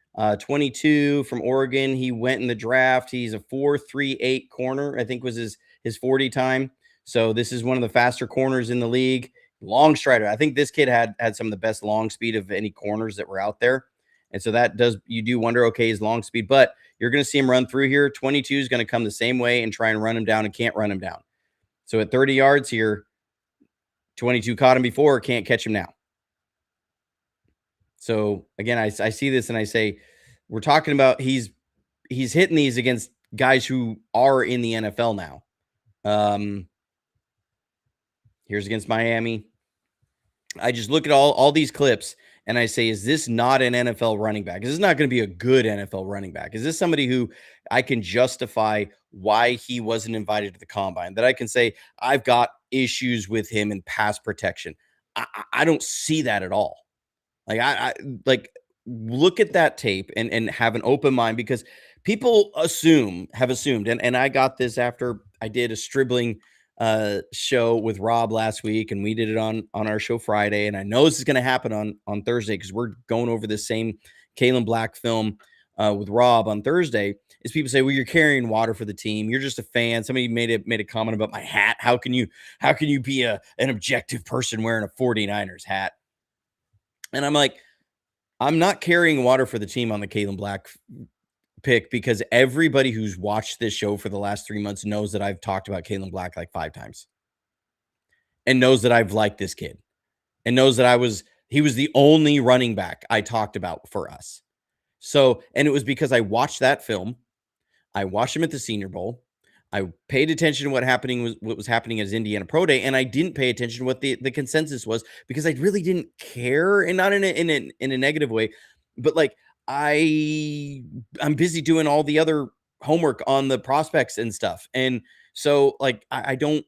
22 from Oregon. He went in the draft. He's a 4.38 corner, I think was his 40 time. So this is one of the faster corners in the league. Long strider. I think this kid had some of the best long speed of any corners that were out there. And so you do wonder, okay, his long speed, but you're going to see him run through here. 22 is going to come the same way and try and run him down and can't run him down. So at 30 yards here, 22 caught him before, can't catch him now. So again, I see this and I say, we're talking about he's hitting these against guys who are in the NFL now. Here's against Miami. I just look at all these clips and I say, is this not an NFL running back? Is this not going to be a good NFL running back? Is this somebody who I can justify why he wasn't invited to the combine? That I can say, I've got issues with him in pass protection. I don't see that at all. Like I look at that tape and have an open mind, because people have assumed, and I got this after I did a Stribling show with Rob last week, and we did it on our show Friday, and I know this is going to happen on Thursday because we're going over the same Kaelon Black film with Rob on Thursday. Is people say, well, you're carrying water for the team, you're just a fan. Somebody made a comment about my hat. How can you be an objective person wearing a 49ers hat? And I'm like, I'm not carrying water for the team on the Kaelon Black pick, because everybody who's watched this show for the last 3 months knows that I've talked about Kaelon Black like 5 times, and knows that I've liked this kid, and knows that he was the only running back I talked about for us. So, and it was because I watched that film. I watched him at the Senior Bowl. I paid attention to what was happening at his Indiana Pro Day, and I didn't pay attention to what the consensus was, because I really didn't care, and not in a negative way, but like I'm busy doing all the other homework on the prospects and stuff. And So like I don't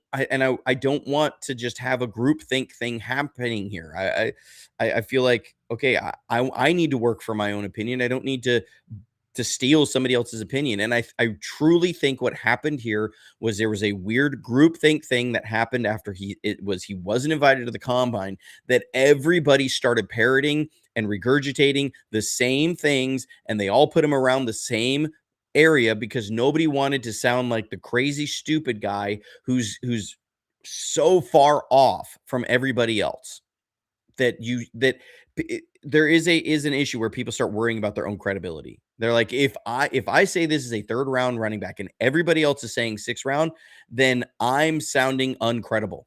want to just have a group think thing happening here. I feel like, okay, I need to work for my own opinion. I don't need to steal somebody else's opinion. And I truly think what happened here was there was a weird groupthink thing that happened after he wasn't invited to the combine, that everybody started parroting and regurgitating the same things, and they all put him around the same area because nobody wanted to sound like the crazy stupid guy who's so far off from everybody else there is an issue where people start worrying about their own credibility. They're like, if I say this is a third round running back and everybody else is saying sixth round, then I'm sounding uncredible.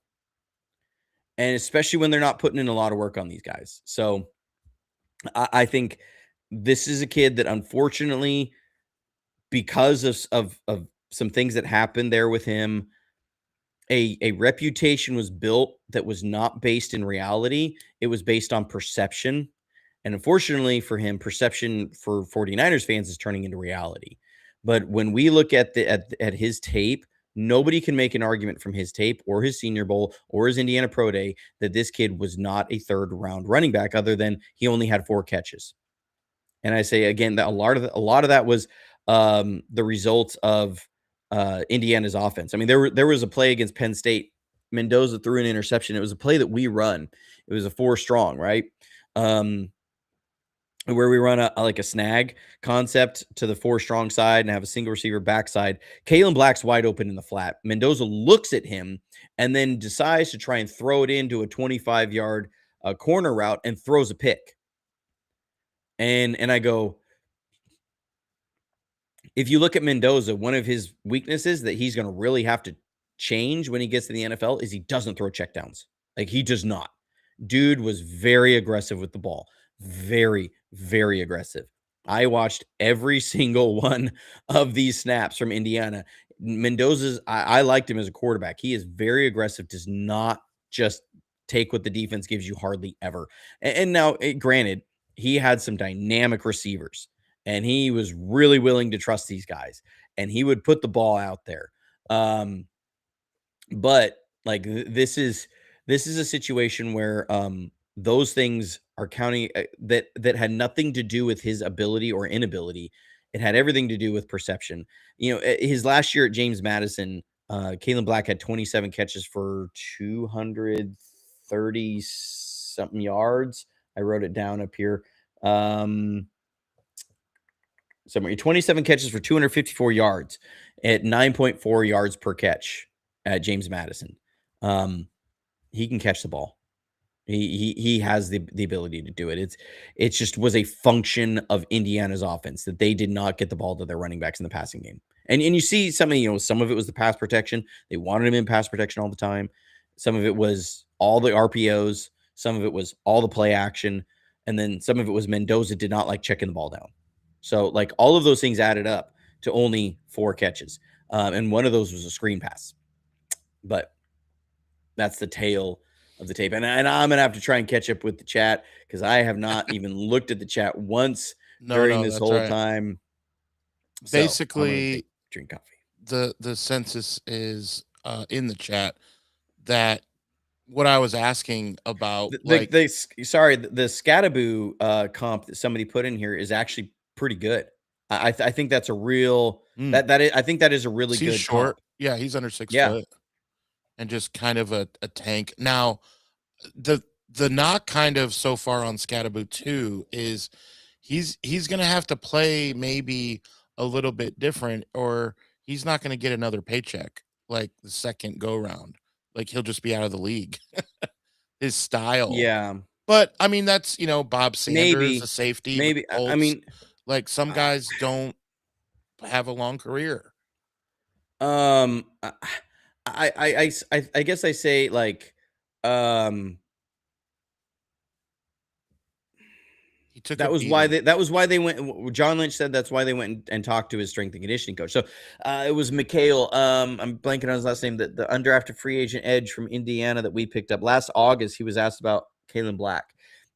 And especially when they're not putting in a lot of work on these guys. So I think this is a kid that, unfortunately, because of some things that happened there with him, a reputation was built that was not based in reality. It was based on perception. And unfortunately for him, perception for 49ers fans is turning into reality. But when we look at his tape, nobody can make an argument from his tape or his Senior Bowl or his Indiana Pro Day that this kid was not a third round running back, other than he only had 4 catches. And I say again that a lot of that was the result of Indiana's offense. I mean, there was a play against Penn State. Mendoza threw an interception. It was a play that we run. It was a 4 strong, right? Where we run a snag concept to the 4 strong side and have a single receiver backside. Kaelon Black's wide open in the flat. Mendoza looks at him and then decides to try and throw it into a 25-yard corner route and throws a pick. And I go, if you look at Mendoza, one of his weaknesses that he's going to really have to change when he gets to the NFL is he doesn't throw checkdowns. Like, he does not. Dude was very aggressive with the ball. Very, very aggressive. I watched every single one of these snaps from Indiana. Mendoza's, I liked him as a quarterback. He is very aggressive, does not just take what the defense gives you hardly ever. And now, granted, he had some dynamic receivers, and he was really willing to trust these guys, and he would put the ball out there. But like, this is a situation where those things are counting, that had nothing to do with his ability or inability. It had everything to do with perception. You know, his last year at James Madison, Kaelon Black had 27 catches for 230 something yards. I wrote it down up here. Somewhere 27 catches for 254 yards at 9.4 yards per catch at James Madison. He can catch the ball. He has the ability to do it. It's just was a function of Indiana's offense that they did not get the ball to their running backs in the passing game. And you see some of it was the pass protection. They wanted him in pass protection all the time. Some of it was all the RPOs. Some of it was all the play action. And then some of it was Mendoza did not like checking the ball down. So like all of those things added up to only 4 catches. And one of those was a screen pass. But that's the tale of the tape. And I'm going to have to try and catch up with the chat, because I have not even looked at the chat once during this whole time. Basically, drink coffee. The census is in the chat that what I was asking about, the Scattaboo comp that somebody put in here is actually pretty good. I think that's a real I think that is a really good short comp. Yeah, he's under 6 foot and just kind of a tank. Now, the knock kind of so far on Scattaboo too is he's going to have to play maybe a little bit different, or he's not going to get another paycheck like the second go round. Like, he'll just be out of the league. His style. Yeah. But I mean, that's, Bob Sanders, a safety. Maybe. I mean, like, some guys don't have a long career. I guess I say, like, that was why they went. John Lynch said that's why they went and talked to his strength and conditioning coach. So it was Mikhail. I'm blanking on his last name. The undrafted free agent edge from Indiana that we picked up last August. He was asked about Kaelon Black,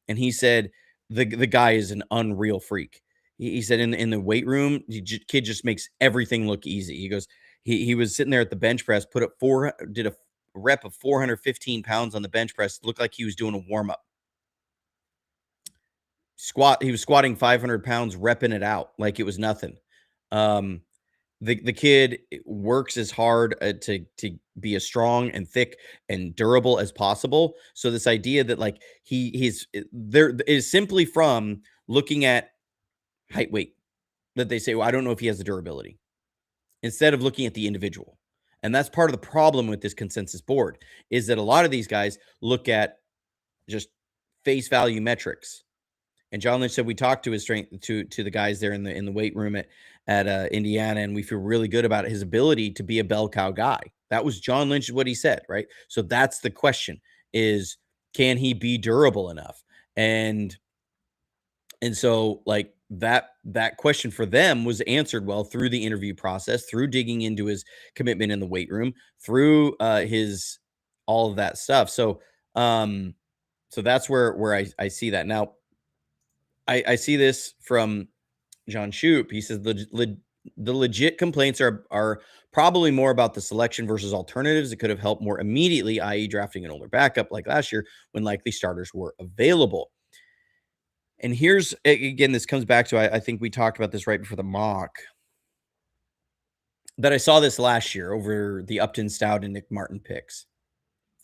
and he said the guy is an unreal freak. He said in the weight room, kid just makes everything look easy. He goes, he was sitting there at the bench press, did a rep of 415 pounds on the bench press. Looked like he was doing a warm up. He was squatting 500 pounds, repping it out like it was nothing. The kid works as hard to be as strong and thick and durable as possible. So this idea that like he's there is simply from looking at height, weight, that they say, well, I don't know if he has the durability, instead of looking at the individual. And that's part of the problem with this consensus board, is that a lot of these guys look at just face value metrics. And John Lynch said we talked to his strength to the guys there in the weight room at Indiana, and we feel really good about his ability to be a bell cow guy. That was John Lynch, what he said, right? So that's the question: is can he be durable enough? And so like that question for them was answered well through the interview process, through digging into his commitment in the weight room, through his all of that stuff. So so that's where I see that. Now I see this from John Shoup. He says the legit complaints are probably more about the selection versus alternatives that could have helped more immediately, i.e. drafting an older backup like last year when likely starters were available. And here's, again, this comes back to, I think we talked about this right before the mock, that I saw this last year over the Upton Stout and Nick Martin picks,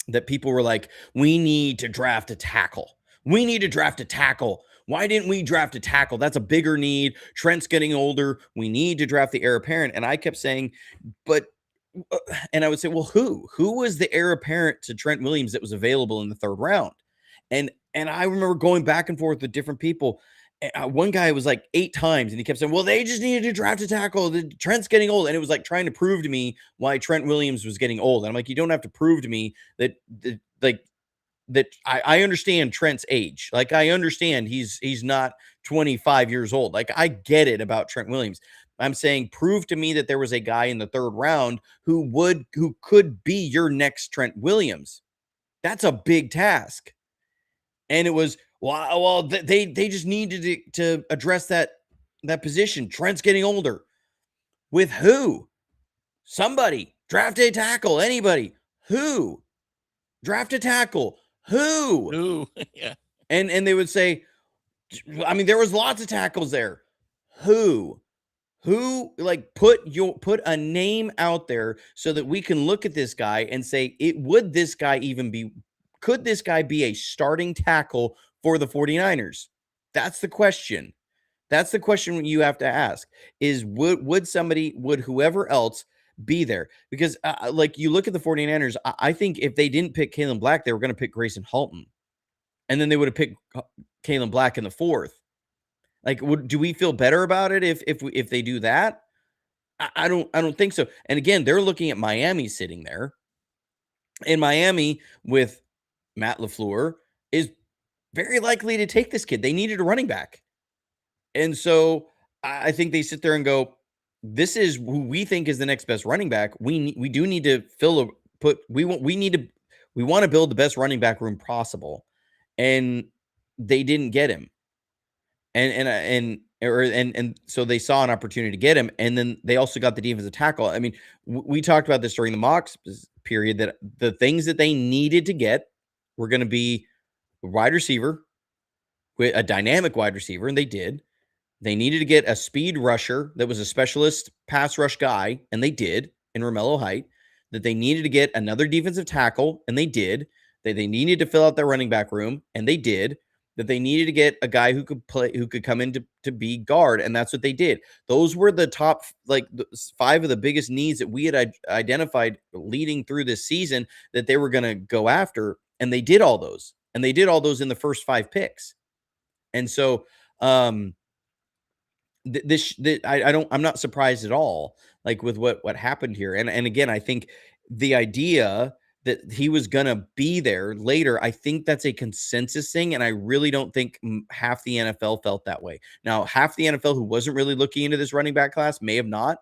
that people were like, we need to draft a tackle. We need to draft a tackle. Why didn't we draft a tackle? That's a bigger need. Trent's getting older. We need to draft the heir apparent. And I kept saying, and I would say, well, who was the heir apparent to Trent Williams that was available in the third round? And I remember going back and forth with different people. One guy was like 8 times, and he kept saying, well, they just needed to draft a tackle. Trent's getting old. And it was like trying to prove to me why Trent Williams was getting old. And I'm like, you don't have to prove to me that I understand Trent's age. Like, I understand he's not 25 years old. Like, I get it about Trent Williams. I'm saying, prove to me that there was a guy in the third round who could be your next Trent Williams. That's a big task. And it was, well, they just needed to address that position. Trent's getting older. With who? Somebody. Draft a tackle. Anybody. Who? Draft a tackle. Who? Yeah. And they would say, I mean, there was lots of tackles there. Who? Like, put a name out there so that we can look at this guy and say, could this guy be a starting tackle for the 49ers? That's the question. That's the question you have to ask, is would whoever else be there? Because like, you look at the 49ers, I think if they didn't pick Kaelon Black, they were going to pick Grayson Halton. And then they would have picked Kaelon Black in the 4th. Like, do we feel better about it if they do that? I don't think so. And again, they're looking at Miami sitting there. And Miami with Matt LaFleur is very likely to take this kid. They needed a running back. And so I think they sit there and go, this is who we think is the next best running back. We do need to we want to build the best running back room possible. And they didn't get him. And so they saw an opportunity to get him. And then they also got the defensive tackle. I mean, we talked about this during the mocks period, that the things that they needed to get were going to be a wide receiver, a dynamic wide receiver, and they did. They needed to get a speed rusher that was a specialist pass rush guy, and they did, in Romello Height. That they needed to get another defensive tackle, and they did. That they needed to fill out their running back room, and they did. That they needed to get a guy who could come in to be guard, and that's what they did. Those were the top, like, 5 of the biggest needs that we had identified leading through this season that they were going to go after, and they did all those. And they did all those in the first 5 picks. And so I'm not surprised at all, like, with what happened here. And again, I think the idea that he was going to be there later, I think that's a consensus thing. And I really don't think half the NFL felt that way. Now, half the NFL who wasn't really looking into this running back class may have not,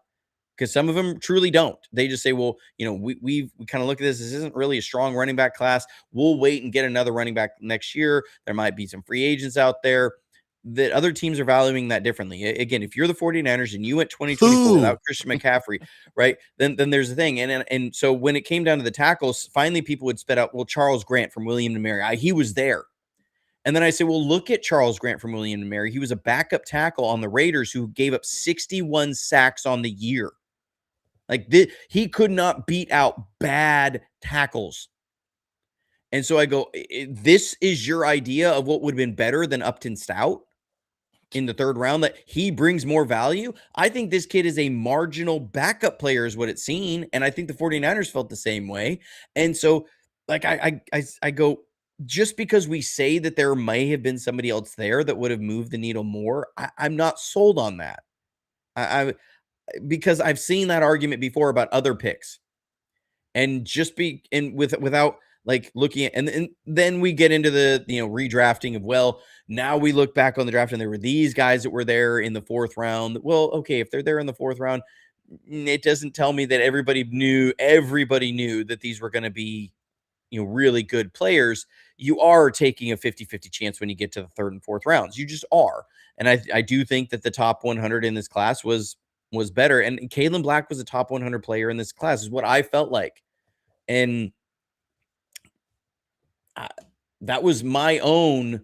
because some of them truly don't. They just say, well, we kind of look at this isn't really a strong running back class. We'll wait and get another running back next year. There might be some free agents out there. that other teams are valuing that differently. Again, if you're the 49ers and you went 2024 Who? without Christian McCaffrey, right? Then there's the thing. And so when it came down to the tackles, finally people would spit out, well, Charles Grant from William and Mary. He was there. And then I say, well, look at Charles Grant from William and Mary. He was a backup tackle on the Raiders who gave up 61 sacks on the year. Like he could not beat out bad tackles. And so I go, this is your idea of what would have been better than Upton Stout in the third round, that he brings more value? I think this kid is a marginal backup player is what it's seen. And I think the 49ers felt the same way. And so like, I go, just because we say that there may have been somebody else there that would have moved the needle more, I'm not sold on that. Because I've seen that argument before about other picks, and without like looking at, and then we get into the redrafting of, well, now we look back on the draft and there were these guys that were there in the fourth round. Well, okay, if they're there in the fourth round, it doesn't tell me that everybody knew that these were going to be really good players. You are taking a 50-50 chance when you get to the third and fourth rounds. You just are. And I do think that the top 100 in this class was better. And Kaelon Black was a top 100 player in this class, is what I felt like. And that was my own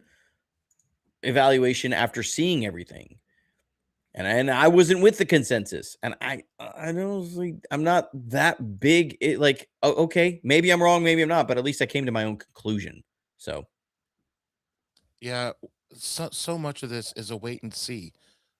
evaluation after seeing everything. And I wasn't with the consensus. And I don't like, I'm not that big. Okay, maybe I'm wrong, maybe I'm not, but at least I came to my own conclusion. So Yeah, so much of this is a wait and see.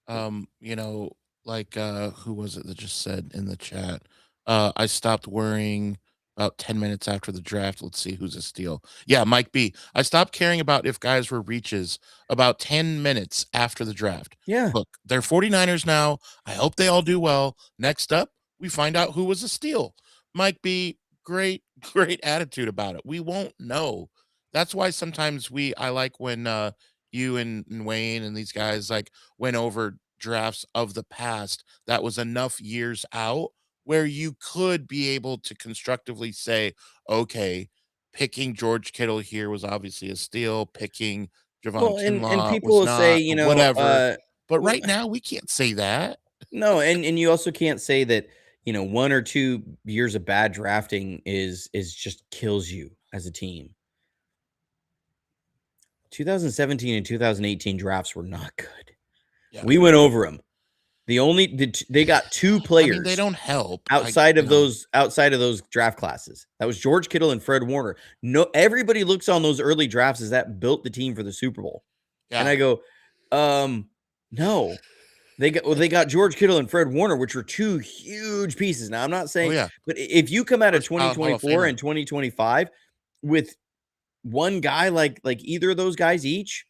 Like who was it that just said in the chat? I stopped worrying about 10 minutes after the draft. Let's see who's a steal. Yeah, Mike B. I stopped caring about if guys were reaches about 10 minutes after the draft. yeah. Look, they're 49ers now. I hope they all do well. Next up, we find out who was a steal. Mike B, great, great attitude about it. We won't know. That's why sometimes I like when you and Wayne and these guys like went over drafts of the past that was enough years out where you could be able to constructively say, okay, picking George Kittle here was obviously a steal, picking Javon Well, and Kinlaw people was will say, not, or whatever. But w- right now we can't say that. no, and you also can't say that, 1 or 2 years of bad drafting is just kills you as a team. 2017 and 2018 drafts were not good. Yeah. We went over them. They got 2 players. I mean, they don't help outside of those draft classes. That was George Kittle and Fred Warner. No, everybody looks on those early drafts as that built the team for the Super Bowl. Yeah. And I go, no. They got George Kittle and Fred Warner, which were 2 huge pieces. Now, I'm not saying, but if you come out of 2024 and 2025 with one guy like either of those guys each,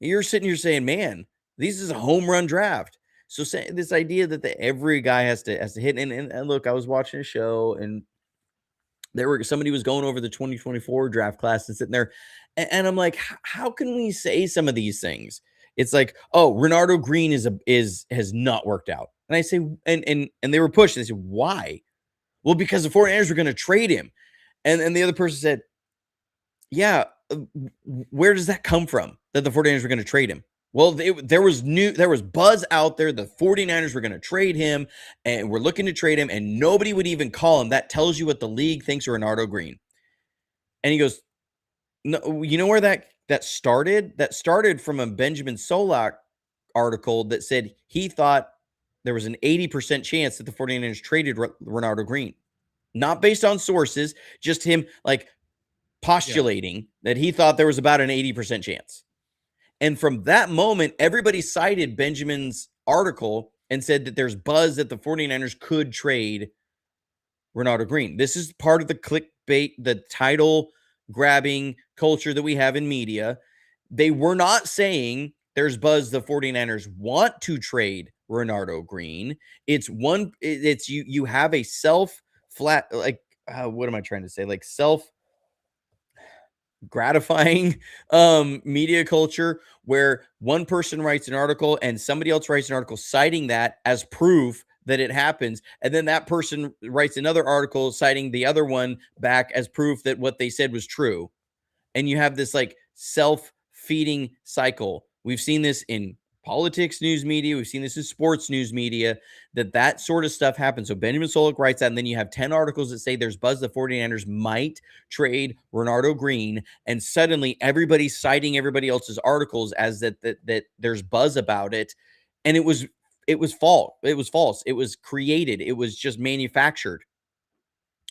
you're sitting here saying, man, this is a home run draft. So this idea that every guy has to hit, and look, I was watching a show and somebody was going over the 2024 draft class and sitting there, and I'm like, how can we say some of these things? It's like, oh, Renardo Green has not worked out, and I say, and they were pushed. They said, why? Well, because the 49ers were going to trade him, and the other person said, yeah, where does that come from that the 49ers were going to trade him? Well, there was buzz out there. The 49ers were going to trade him, and we're looking to trade him, and nobody would even call him. That tells you what the league thinks of Renardo Green. And he goes, no, you know where that started? That started from a Benjamin Solak article that said he thought there was an 80% chance that the 49ers traded Renardo Green. Not based on sources, just him like postulating that he thought there was about an 80% chance. And from that moment, everybody cited Benjamin's article and said that there's buzz that the 49ers could trade Renardo Green. This is part of the clickbait, the title grabbing culture that we have in media. They were not saying there's buzz the 49ers want to trade Renardo Green. It's you have a what am I trying to say? Like self gratifying media culture where one person writes an article and somebody else writes an article citing that as proof that it happens, and then that person writes another article citing the other one back as proof that what they said was true, and you have this like self-feeding cycle We've seen this in politics news media. We've seen this in sports news media, that sort of stuff happens. So Benjamin Solik writes that, and then you have 10 articles that say there's buzz the 49ers might trade Renardo Green, and suddenly everybody's citing everybody else's articles as that there's buzz about it. And it was false. It was false. It was created. It was just manufactured.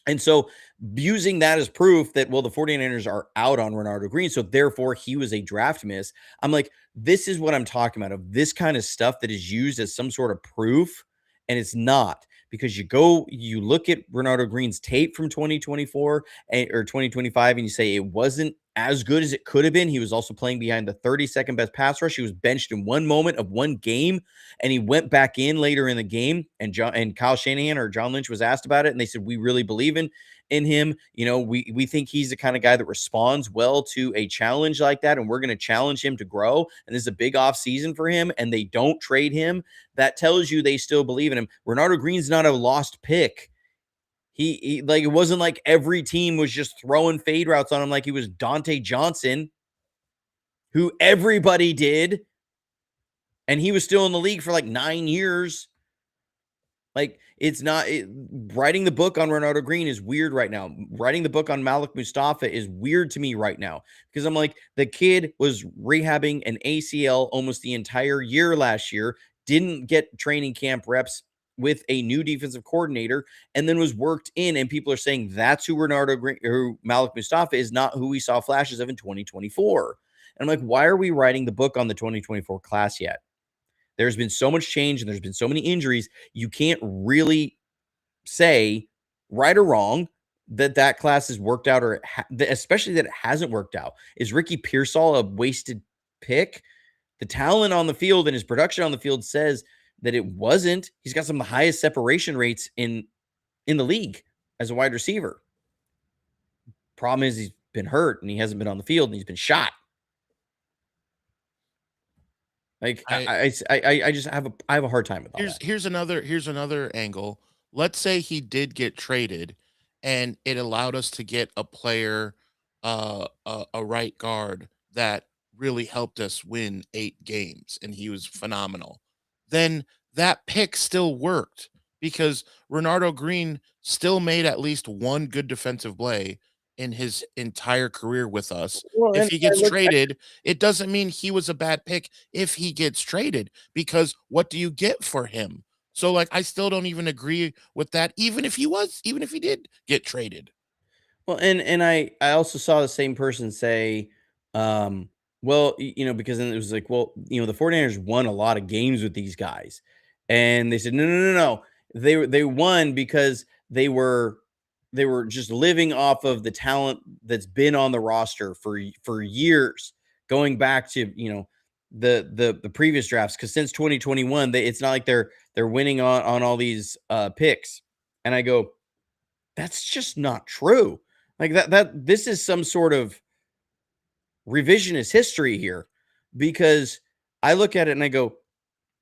And so using that as proof that, well, the 49ers are out on Renardo Green, so therefore he was a draft miss. I'm like, this is what I'm talking about, of this kind of stuff that is used as some sort of proof, and it's not. Because you look at Renardo Green's tape from 2024 or 2025, and you say it wasn't as good as it could have been. He was also playing behind the 32nd best pass rush. He was benched in one moment of one game, and he went back in later in the game. And Kyle Shanahan or John Lynch was asked about it, and they said, we really believe in him. We think he's the kind of guy that responds well to a challenge like that, and we're going to challenge him to grow. And this is a big off season for him, and they don't trade him. That tells you they still believe in him. Renardo Green's not a lost pick. He like, it wasn't like every team was just throwing fade routes on him like he was Dante Johnson, who everybody did, and he was still in the league for like 9 years. Like, it's not writing the book on Renardo Green is weird right now. Writing the book on Malik Mustafa is weird to me right now, because I'm like, the kid was rehabbing an ACL almost the entire year last year, didn't get training camp reps with a new defensive coordinator, and then was worked in. And people are saying that's who Malik Mustafa is, not who we saw flashes of in 2024. And I'm like, why are we writing the book on the 2024 class yet? There's been so much change and there's been so many injuries. You can't really say, right or wrong, that class has worked out, or especially that it hasn't worked out. Is Ricky Pearsall a wasted pick? The talent on the field and his production on the field says that it wasn't. He's got some of the highest separation rates in the league as a wide receiver. Problem is, he's been hurt and he hasn't been on the field and he's been shot. Like, I just have a hard time with all that. Here's another angle. Let's say he did get traded, and it allowed us to get a player, a right guard that really helped us win 8 games, and he was phenomenal. Then that pick still worked, because Renardo Green still made at least one good defensive play in his entire career with us. Well, If he gets traded, it doesn't mean he was a bad pick if he gets traded, because what do you get for him? So, like, I still don't even agree with that, even if he did get traded. Well, and I also saw the same person say, well, because then it was like, well, the 49ers won a lot of games with these guys. And they said, no. They won because they were just living off of the talent that's been on the roster for years, going back to, the previous drafts. Because since 2021, it's not like they're winning on all these picks. And I go, that's just not true. Like, that this is some sort of revisionist history here, because I look at it and I go,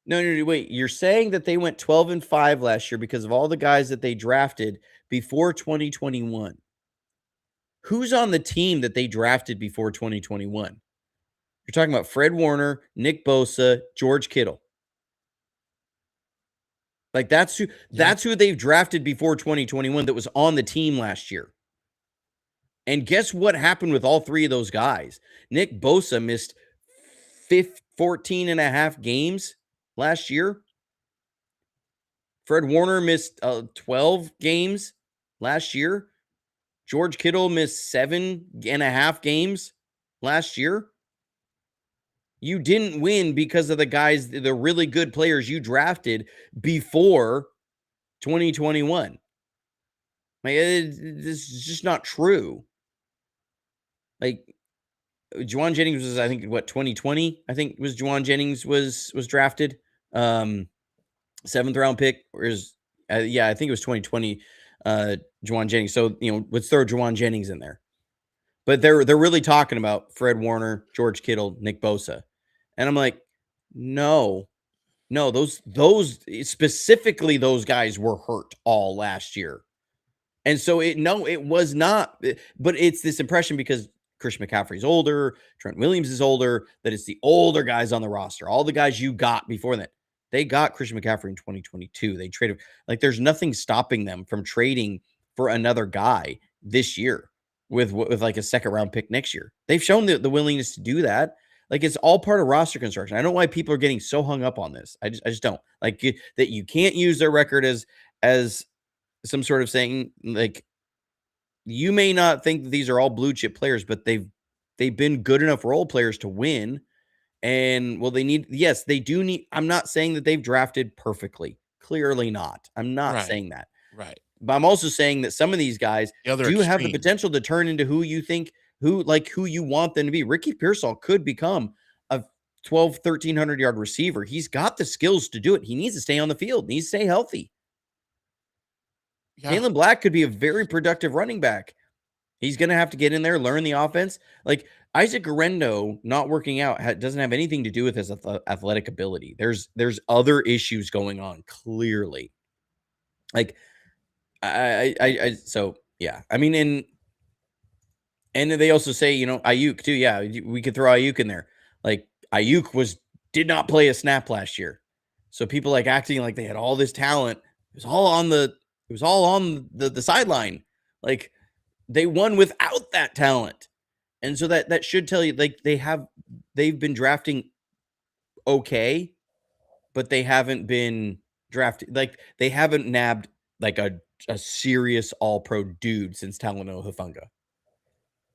no, wait, you're saying that they went 12-5 last year because of all the guys that they drafted before 2021. Who's on the team that they drafted before 2021? You're talking about Fred Warner, Nick Bosa, George Kittle. Like, that's who they've drafted before 2021 that was on the team last year. And guess what happened with all 3 of those guys? Nick Bosa missed 14 and a half games last year. Fred Warner missed 12 games last year. George Kittle missed 7.5 games last year. You didn't win because of the guys, the really good players you drafted before 2021. Like, this is just not true. Like, Juwan Jennings was, I think, 2020? I think was Juwan Jennings was drafted. 7th round pick. I think it was 2020. Juwan Jennings. So, let's throw Juwan Jennings in there. But they're really talking about Fred Warner, George Kittle, Nick Bosa. And I'm like, no, those specifically, those guys were hurt all last year. And so it was not, but it's this impression because Christian McCaffrey's older, Trent Williams is older, that it's the older guys on the roster, all the guys you got before that. They got Christian McCaffrey in 2022. They traded, like, there's nothing stopping them from trading for another guy this year with like a second round pick next year. They've shown the willingness to do that. Like, it's all part of roster construction. I don't know why people are getting so hung up on this. I just don't like that. You can't use their record as some sort of saying, like, you may not think that these are all blue chip players, but they've been good enough role players to win. And well, they do need. I'm not saying that they've drafted perfectly. Clearly not. I'm not saying that. Right. But I'm also saying that some of these guys do have the potential to turn into who you think, who you want them to be. Ricky Pearsall could become a 1,300 yard receiver. He's got the skills to do it. He needs to stay on the field. He needs to stay healthy. Yeah. Kaelon Black could be a very productive running back. He's going to have to get in there, learn the offense. Like, Isaac Guerrero not working out doesn't have anything to do with his athletic ability. There's other issues going on, clearly. Like, so yeah. I mean, and they also say, Ayuk too. Yeah, we could throw Ayuk in there. Like, Ayuk did not play a snap last year, so people like acting like they had all this talent. It was all on the sideline. Like, they won without that talent. And so that should tell you, like, they've been drafting okay, but they haven't been drafted. Like, they haven't nabbed like a serious all-pro dude since Talanoa Hufanga.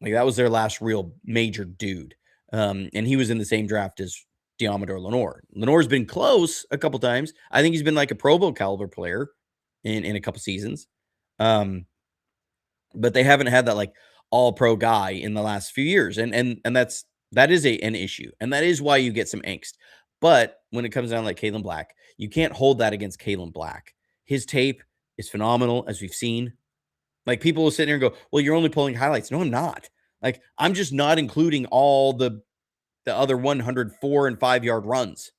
Like, that was their last real major dude. And he was in the same draft as Diamador Lenore. Lenore's been close a couple times. I think he's been like a Pro Bowl caliber player in a couple seasons. But they haven't had that like all-pro guy in the last few years. And that is an issue. And that is why you get some angst. But when it comes down like Kaelon Black, you can't hold that against Kaelon Black. His tape is phenomenal, as we've seen. Like, people will sit there and go, well, you're only pulling highlights. No, I'm not. Like, I'm just not including all the other 104 and 5 yard runs.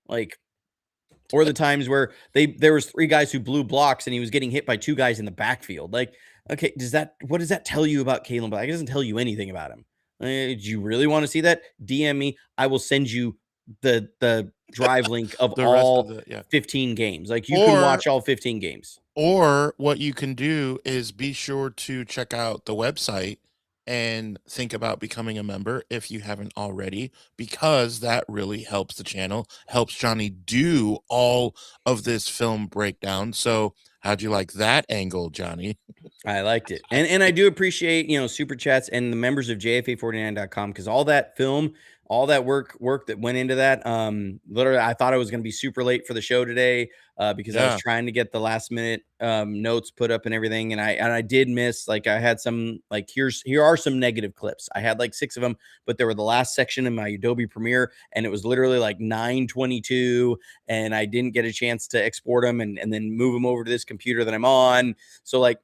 Like, or the times where there was 3 guys who blew blocks and he was getting hit by 2 guys in the backfield. Like, okay, what does that tell you about Kaelon Black? It doesn't tell you anything about him. Do you really want to see that? DM me. I will send you the drive link of all 15 games. Like, you can watch all 15 games. Or what you can do is be sure to check out the website and think about becoming a member if you haven't already, because that really helps the channel, helps Johnny do all of this film breakdown. So how'd you like that angle, Johnny? I liked it. And I do appreciate, super chats and the members of JFA49.com, because all that film, all that work that went into that. Literally, I thought I was going to be super late for the show today because I was trying to get the last minute notes put up and everything. And I did miss, like, I had some, like, here are some negative clips. I had like 6 of them, but they were the last section in my Adobe Premiere, and it was literally like 9:22, and I didn't get a chance to export them and then move them over to this computer that I'm on. So, like,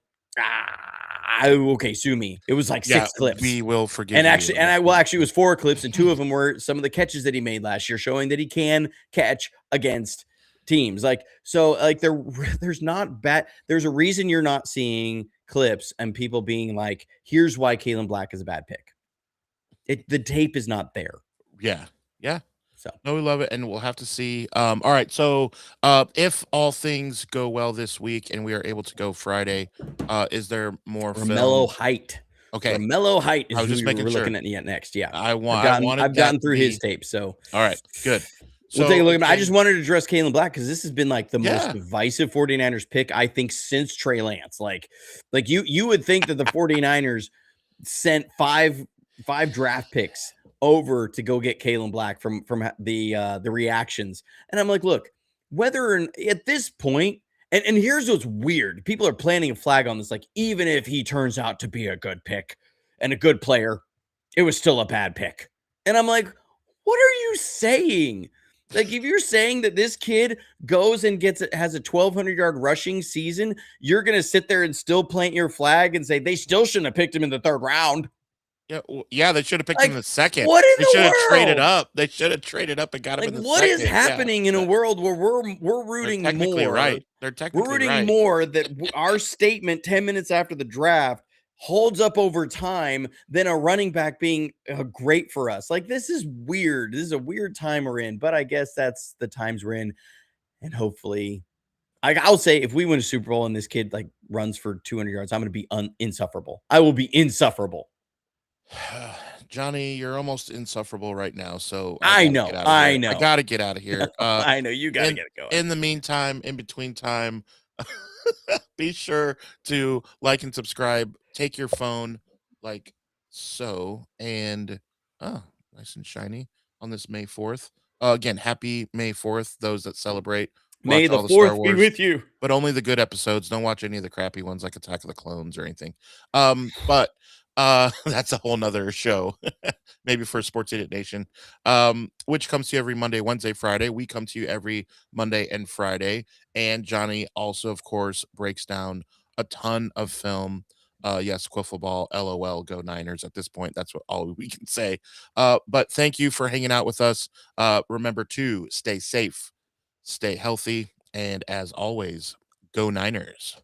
okay, sue me. It was like 6 clips. We will forgive and you. Actually, it was 4 clips, and 2 of them were some of the catches that he made last year, showing that he can catch against teams. Like, so, like, there's not bad. There's a reason you're not seeing clips and people being like, here's why Kaelon Black is a bad pick. The tape is not there. Yeah. So, no, we love it, and we'll have to see. All right, so if all things go well this week and we are able to go Friday, is there more Romello Height? Okay, Romello Height is who we're looking at next. Yeah, I've gotten through his tape. So, all right, good. We'll take a look at it. I just wanted to address Kaelon Black because this has been like the most divisive 49ers pick, I think, since Trey Lance. Like you would think that the 49ers sent five draft picks over to go get Kaelon Black from the reactions. And I'm like, look, whether at this point, and here's what's weird. People are planting a flag on this. Like, even if he turns out to be a good pick and a good player, it was still a bad pick. And I'm like, what are you saying? Like, if you're saying that this kid goes and has a 1,200 yard rushing season, you're going to sit there and still plant your flag and say they still shouldn't have picked him in the 3rd round. Yeah, they should have picked him in the 2nd. What in the world? They should have traded up. They should have traded up and got him in the 2nd. What is happening in a world where we're rooting technically more? Right. They're technically we're rooting more that our statement 10 minutes after the draft holds up over time than a running back being great for us. Like, this is weird. This is a weird time we're in, but I guess that's the times we're in. And hopefully, I'll say if we win a Super Bowl and this kid like runs for 200 yards, I'm going to be insufferable. I will be insufferable. Johnny, you're almost insufferable right now, so I I gotta get know. out of I here. I know. gotta get out of here. I know. You got to in get it going. in the meantime, in between time, be sure to like and subscribe. Take your phone like so, and oh, nice and shiny on this May 4th. Again, happy May 4th. Those that celebrate, May watch the all the Star 4th be Wars, with you. but only the good episodes. Don't watch any of the crappy ones like Attack of the Clones or anything. But that's a whole nother show. Maybe for Sports Idiot Nation, which comes to you every Monday, Wednesday, Friday. We come to you every Monday and Friday. And Johnny also, of course, breaks down a ton of film. Yes, Quiffle Ball, LOL, go Niners. At this point, that's what all we can say. But thank you for hanging out with us. Remember to stay safe, stay healthy, and as always, go Niners.